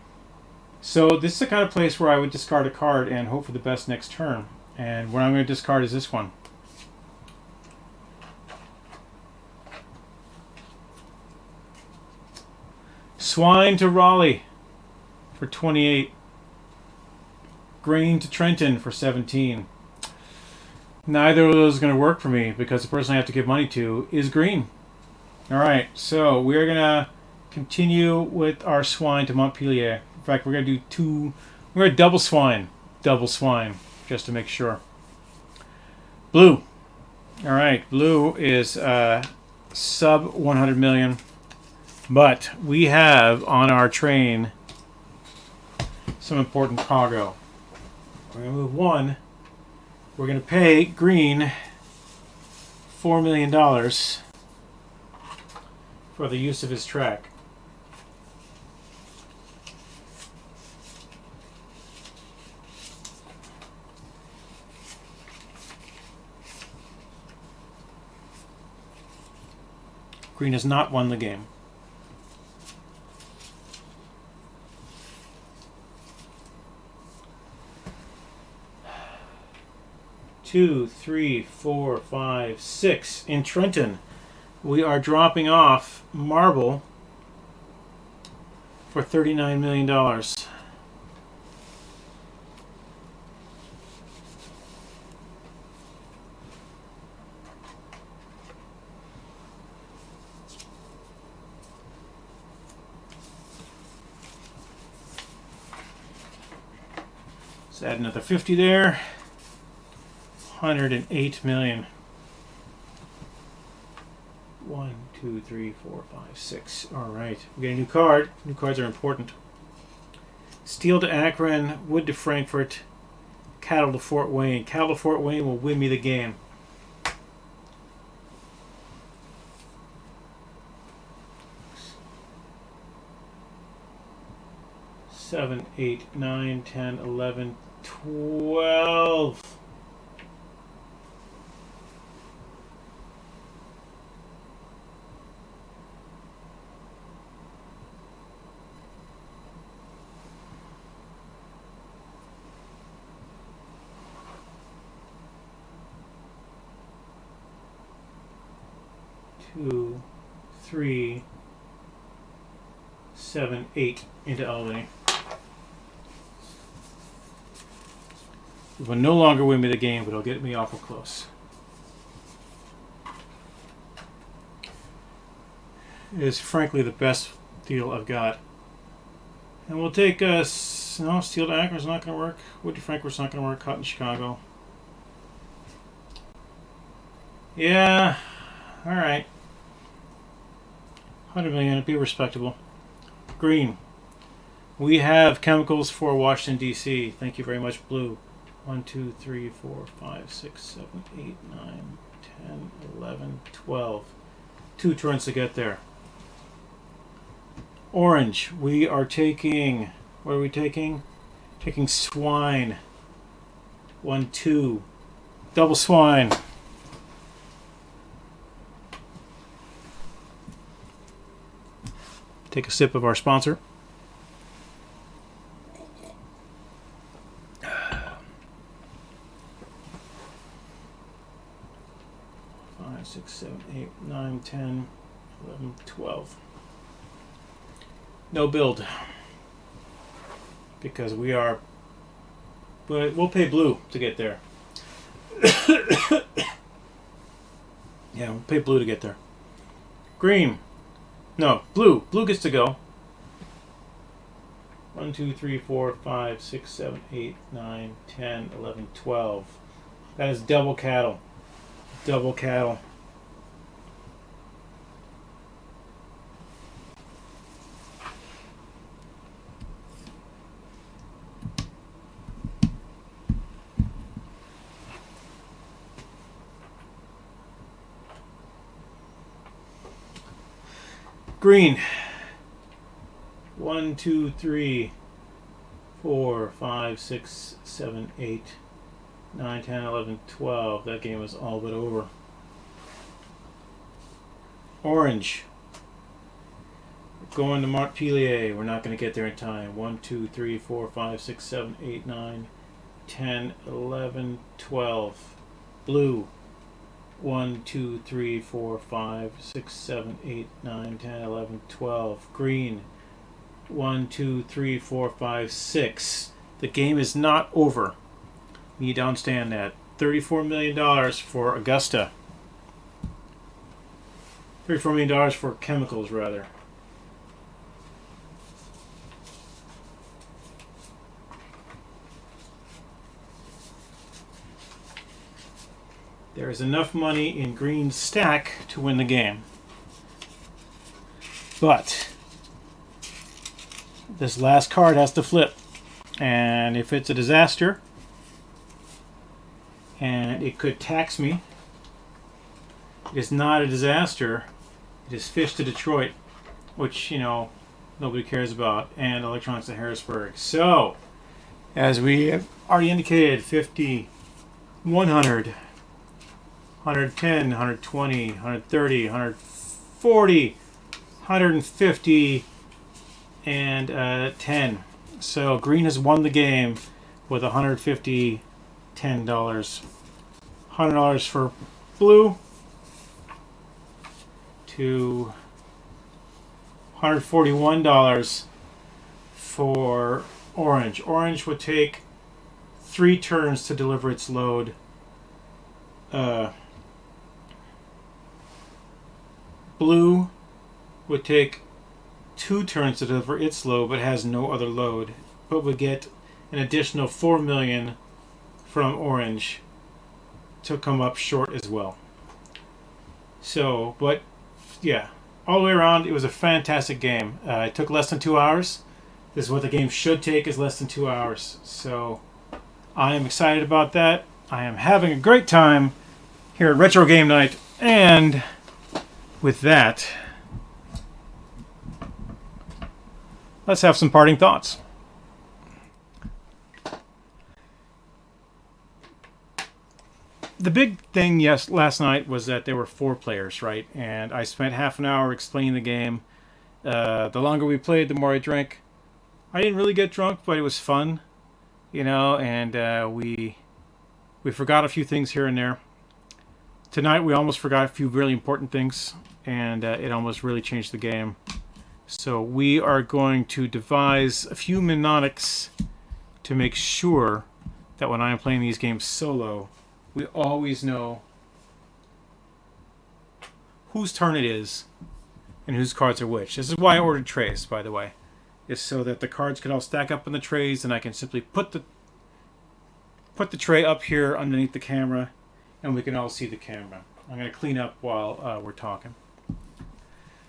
So this is the kind of place where I would discard a card and hope for the best next turn. And what I'm going to discard is this one. Swine to Raleigh for 28. Grain to Trenton for 17. Neither of those is going to work for me because the person I have to give money to is green. Alright, so we're going to continue with our Swine to Montpelier. In fact, we're going to do 2. We're going to double swine, just to make sure. Blue. Alright, blue is sub 100 million. But we have on our train some important cargo. We're going to move 1. We're going to pay green $4 million for the use of his track. Green has not won the game. Two, 3, 4, 5, 6. In Trenton, we are dropping off marble for $39 million. Let's add another 50 there. 108 million. 1, 2, 3, 4, 5, 6. All right, we get a new card. New cards are important. Steel to Akron, wood to Frankfurt, cattle to Fort Wayne. Cattle to Fort Wayne will win me the game. Seven, 8, 9, 10, 11, 12. Two, 3, 7, 8 into Albany. It will no longer win me the game, but it'll get me awful close. It is frankly the best deal I've got. And we'll take no, Steel to Akron's not going to work. Wood to Frankfurt's not going to work. Cotton Chicago. Yeah, all right. 100 million, it'd be respectable. Green. We have chemicals for Washington, D.C. Thank you very much, blue. 1, 2, 3, 4, 5, 6, 7, 8, 9, 10, 11, 12. 2 turns to get there. Orange. We are taking... What are we taking? Taking swine. 1, 2. Double swine. Take a sip of our sponsor. 6, 7, 8, 9, 10, 11, 12. No build. Because we are... But we'll pay blue to get there. Yeah, we'll pay blue to get there. Green. No, blue. Blue gets to go. 1, 2, 3, 4, 5, 6, 7, 8, 9, 10, 11, 12. That is double cattle. Double cattle. Green. 1, 2, 3, 4, 5, 6, 7, 8, 9, 10, 11, 12. That game was all but over. Orange. Going to Montpelier. We're not going to get there in time. 1, 2, 3, 4, 5, 6, 7, 8, 9, 10, 11, 12. Blue. 1, 2, 3, 4, 5, 6, 7, 8, 9, 10, 11, 12. Green. 1, 2, 3, 4, 5, 6. The game is not over. You need to understand that. $34 million for Augusta. $34 million for chemicals, rather. There is enough money in Green's stack to win the game. But this last card has to flip. And if it's a disaster, and it could tax me, it is not a disaster. It is Fish to Detroit, which, you know, nobody cares about, and Electronics to Harrisburg. So, as we have already indicated, 50, 100, 110, 120, 130, 140, 150, and 10. So Green has won the game with $150, $10. $100 for blue to $141 for orange. Orange would take 3 turns to deliver its load. Blue would take 2 turns to deliver its load, but has no other load, but would get an additional $4 million from orange to come up short as well. So, but yeah, all the way around, it was a fantastic game. It took less than 2 hours. This is what the game should take, is less than 2 hours. So I am excited about that. I am having a great time here at Retro Game Night, and with that, let's have some parting thoughts. The big thing, yes, last night was that there were 4 players, right? And I spent half an hour explaining the game. The longer we played, the more I drank. I didn't really get drunk, but it was fun, you know, and we forgot a few things here and there. Tonight we almost forgot a few really important things, and it almost really changed the game. So we are going to devise a few mnemonics to make sure that when I'm playing these games solo, we always know whose turn it is and whose cards are which. This is why I ordered trays, by the way. It's so that the cards can all stack up on the trays, and I can simply put the tray up here underneath the camera, and we can all see the camera. I'm going to clean up while we're talking.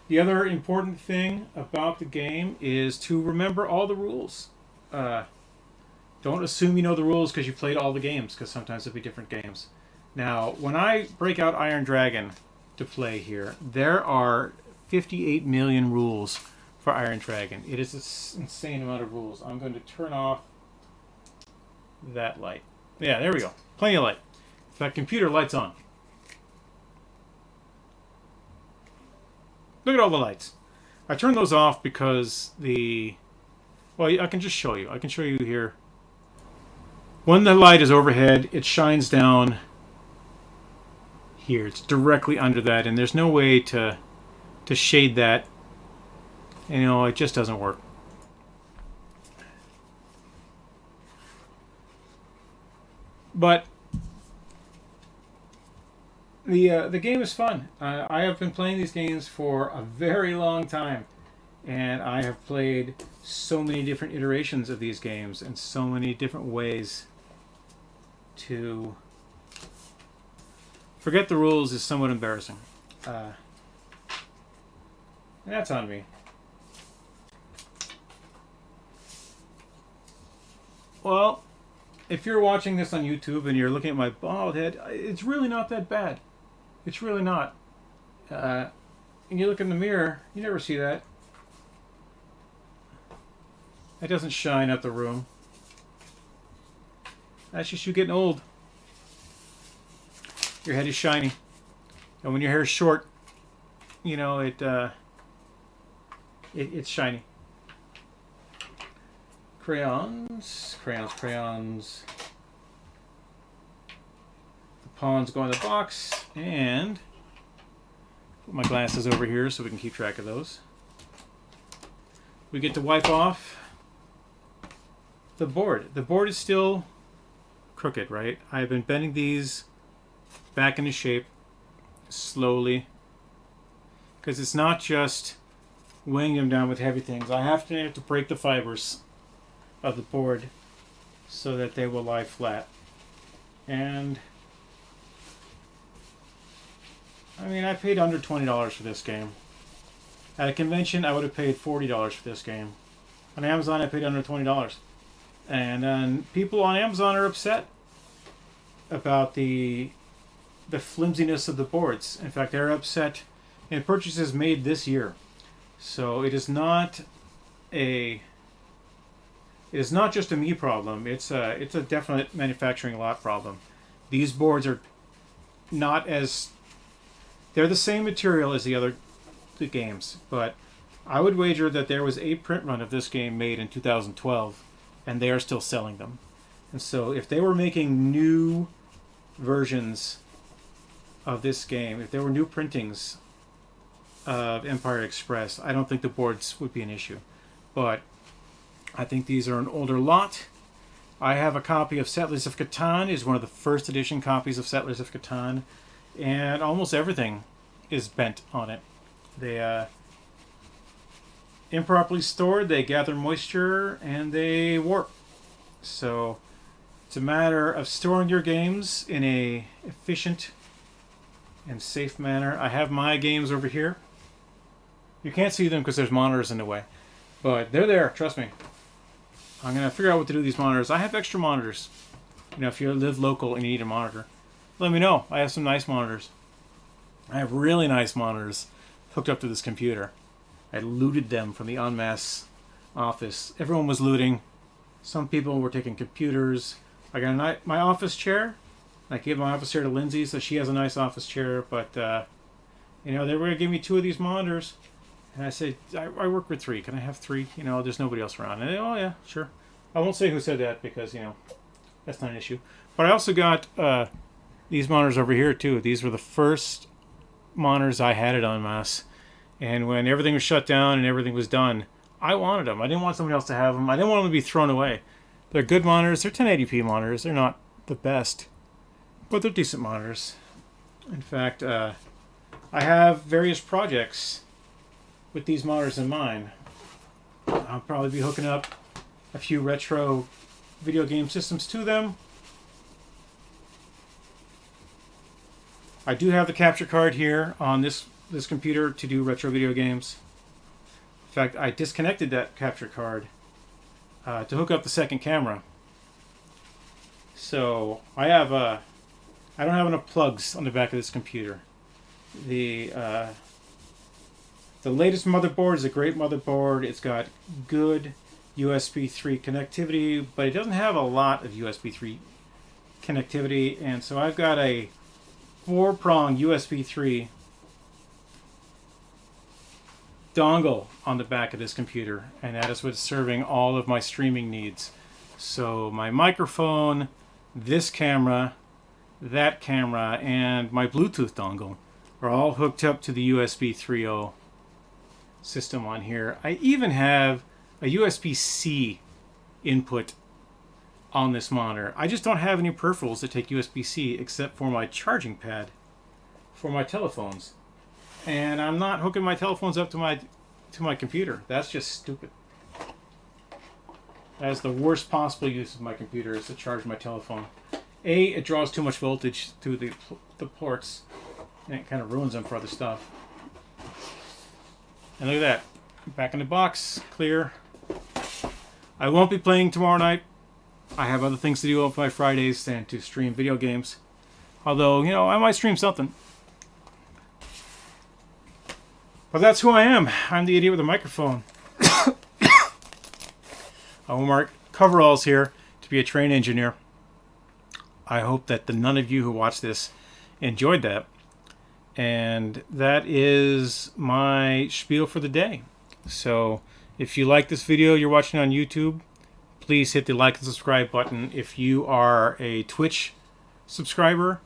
The other important thing about the game is to remember all the rules. Uh, don't assume you know the rules because you played all the games, because sometimes there'll be different games. Now, when I break out Iron Dragon to play here, there are 58 million rules for Iron Dragon. It is an insane amount of rules. I'm going to turn off that light. Yeah, there we go. Plenty of light. In fact, computer lights on. Look at all the lights. I turned those off because well, I can just show you. I can show you here. When the light is overhead, it shines down here. It's directly under that, and there's no way to shade that. And, it just doesn't work. But the game is fun. I have been playing these games for a very long time, and I have played so many different iterations of these games and so many different ways to forget the rules is somewhat embarrassing. And that's on me. Well, if you're watching this on YouTube and you're looking at my bald head, it's really not that bad. It's really not. And you look in the mirror, you never see that. It doesn't shine up the room. That's just you getting old. Your head is shiny. And when your hair is short, it's shiny. Crayons. The pawns go in the box, and put my glasses over here so we can keep track of those. We get to wipe off the board. The board is still crooked, right? I've been bending these back into shape slowly, because it's not just weighing them down with heavy things. I have to break the fibers of the board so that they will lie flat. And I paid under $20 for this game. At a convention, I would have paid $40 for this game. On Amazon, I paid under $20. And people on Amazon are upset about the flimsiness of the boards. In fact, they're upset in purchases made this year. So it is not just a me problem. It's a definite manufacturing lot problem. These boards are not as... They're the same material as the games, but I would wager that there was a print run of this game made in 2012, and they are still selling them. And so if they were making new versions of this game, if there were new printings of Empire Express, I don't think the boards would be an issue. But I think these are an older lot. I have a copy of Settlers of Catan. It's one of the first edition copies of Settlers of Catan, and almost everything is bent on it. They improperly stored, they gather moisture, and they warp. So it's a matter of storing your games in a efficient and safe manner. I have my games over here. You can't see them because there's monitors in the way, but they're there, trust me. I'm going to figure out what to do with these monitors. I have extra monitors. If you live local and you need a monitor, let me know. I have some nice monitors. I have really nice monitors hooked up to this computer. I looted them from the en masse office. Everyone was looting. Some people were taking computers. I got my office chair. I gave my office chair to Lindsay, so she has a nice office chair. But, they were going to give me 2 of these monitors. And I said, I work with 3. Can I have 3? There's nobody else around. And they, oh, yeah, sure. I won't say who said that because, that's not an issue. But I also got these monitors over here, too. These were the first monitors I had at en masse. And when everything was shut down and everything was done, I wanted them. I didn't want somebody else to have them. I didn't want them to be thrown away. They're good monitors. They're 1080p monitors. They're not the best, but they're decent monitors. In fact, I have various projects with these monitors in mind. I'll probably be hooking up a few retro video game systems to them. I do have the capture card here on this this computer to do retro video games. In fact, I disconnected that capture card to hook up the second camera. So I don't have enough plugs on the back of this computer. The latest motherboard is a great motherboard. It's got good USB 3 connectivity, but it doesn't have a lot of USB 3 connectivity, and so I've got a 4-prong USB 3 dongle on the back of this computer, and that is what's serving all of my streaming needs. So my microphone, this camera, that camera, and my Bluetooth dongle are all hooked up to the USB 3.0 system on here. I even have a USB-C input on this monitor. I just don't have any peripherals that take USB-C except for my charging pad for my telephones. And I'm not hooking my telephones up to my computer. That's just stupid. That is the worst possible use of my computer, is to charge my telephone. A, it draws too much voltage through the ports, and it kind of ruins them for other stuff. And look at that. Back in the box, clear. I won't be playing tomorrow night. I have other things to do on my Fridays than to stream video games. Although, you know, I might stream something. But that's who I am. I'm the idiot with a microphone. I will mark coveralls here to be a train engineer. I hope that none of you who watch this enjoyed that. And that is my spiel for the day. So if you like this video, you're watching on YouTube, please hit the like and subscribe button. If you are a Twitch subscriber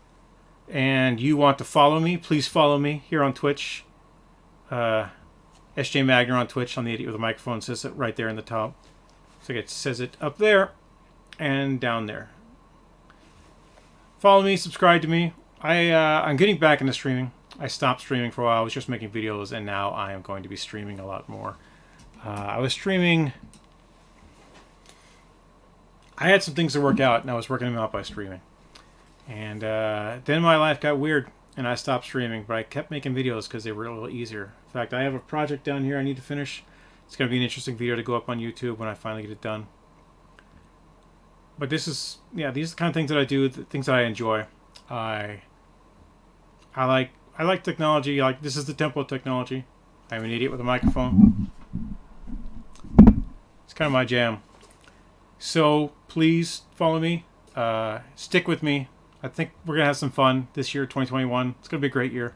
and you want to follow me, please follow me here on Twitch. SJ Magner on Twitch, on the Idiot with a Microphone, says it right there in the top. So it says it up there and down there. Follow me, subscribe to me. I'm getting back into streaming. I stopped streaming for a while. I was just making videos, and now I am going to be streaming a lot more. I was streaming. I had some things to work out, and I was working them out by streaming. And then my life got weird, and I stopped streaming, but I kept making videos because they were a little easier. In fact, I have a project down here I need to finish. It's going to be an interesting video to go up on YouTube when I finally get it done. But this is, yeah, these are the kind of things that I do, the things that I enjoy. I like technology. This is the temple of technology. I'm an idiot with a microphone. It's kind of my jam. So please follow me. Stick with me. I think we're gonna have some fun this year, 2021. It's gonna be a great year.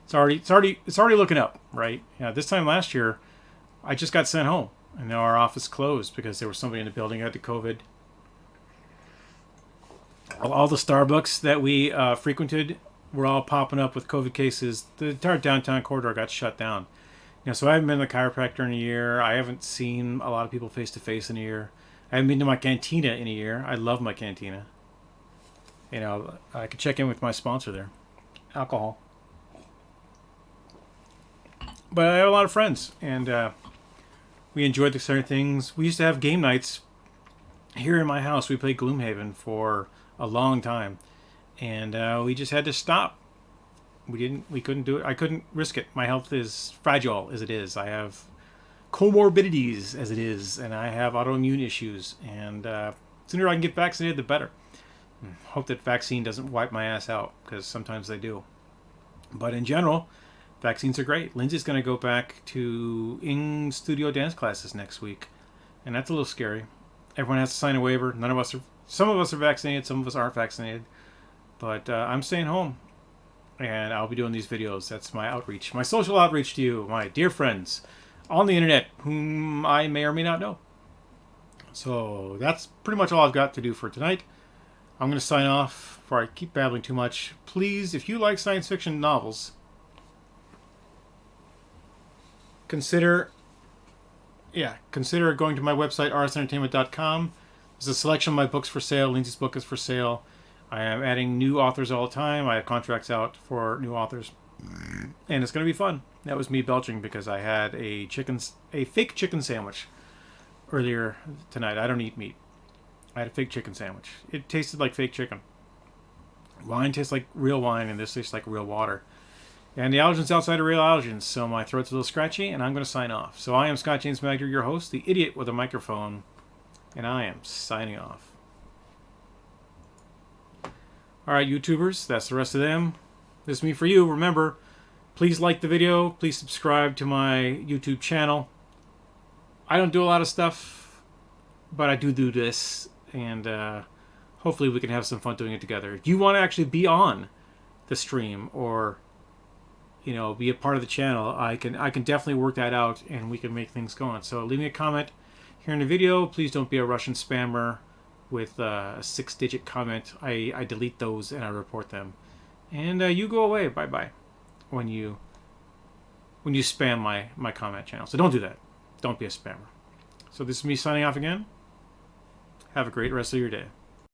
It's already looking up, right? Yeah. This time last year, I just got sent home, and now our office closed because there was somebody in the building who had the COVID. All the Starbucks that we frequented were all popping up with COVID cases. The entire downtown corridor got shut down. You know, so I haven't been to the chiropractor in a year. I haven't seen a lot of people face to face in a year. I haven't been to my cantina in a year. I love my cantina. You know, I could check in with my sponsor there. Alcohol. But I have a lot of friends, and we enjoyed the certain things. We used to have game nights here in my house. We played Gloomhaven for a long time, and we just had to stop. We couldn't do it. I couldn't risk it. My health is fragile as it is. I have comorbidities as it is, and I have autoimmune issues, and sooner I can get vaccinated, the better. Hope that vaccine doesn't wipe my ass out, because sometimes they do. But in general, vaccines are great. Lindsay's going to go back to in-studio dance classes next week, and that's a little scary. Everyone has to sign a waiver. Some of us are vaccinated, some of us aren't vaccinated. But I'm staying home, and I'll be doing these videos. That's my outreach, my social outreach to you, my dear friends on the internet, whom I may or may not know. So that's pretty much all I've got to do for tonight. I'm going to sign off before I keep babbling too much. Please, if you like science fiction novels, consider going to my website, rsentertainment.com. There's a selection of my books for sale. Lindsay's book is for sale. I am adding new authors all the time. I have contracts out for new authors. And it's going to be fun. That was me belching because I had a fake chicken sandwich earlier tonight. I don't eat meat. I had a fake chicken sandwich. It tasted like fake chicken. Wine tastes like real wine, and this tastes like real water. And the allergens outside are real allergens, so my throat's a little scratchy, and I'm going to sign off. So I am Scott James Magner, your host, the idiot with a microphone, and I am signing off. Alright, YouTubers, that's the rest of them. This is me for you. Remember, please like the video. Please subscribe to my YouTube channel. I don't do a lot of stuff, but I do this, and hopefully we can have some fun doing it together. If you want to actually be on the stream or be a part of the channel, I can definitely work that out, and we can make things go on. So leave me a comment here in the video. Please don't be a Russian spammer with a 6-digit comment. I delete those and I report them. And you go away. Bye-bye. When you spam my comment channel. So don't do that. Don't be a spammer. So this is me signing off again. Have a great rest of your day.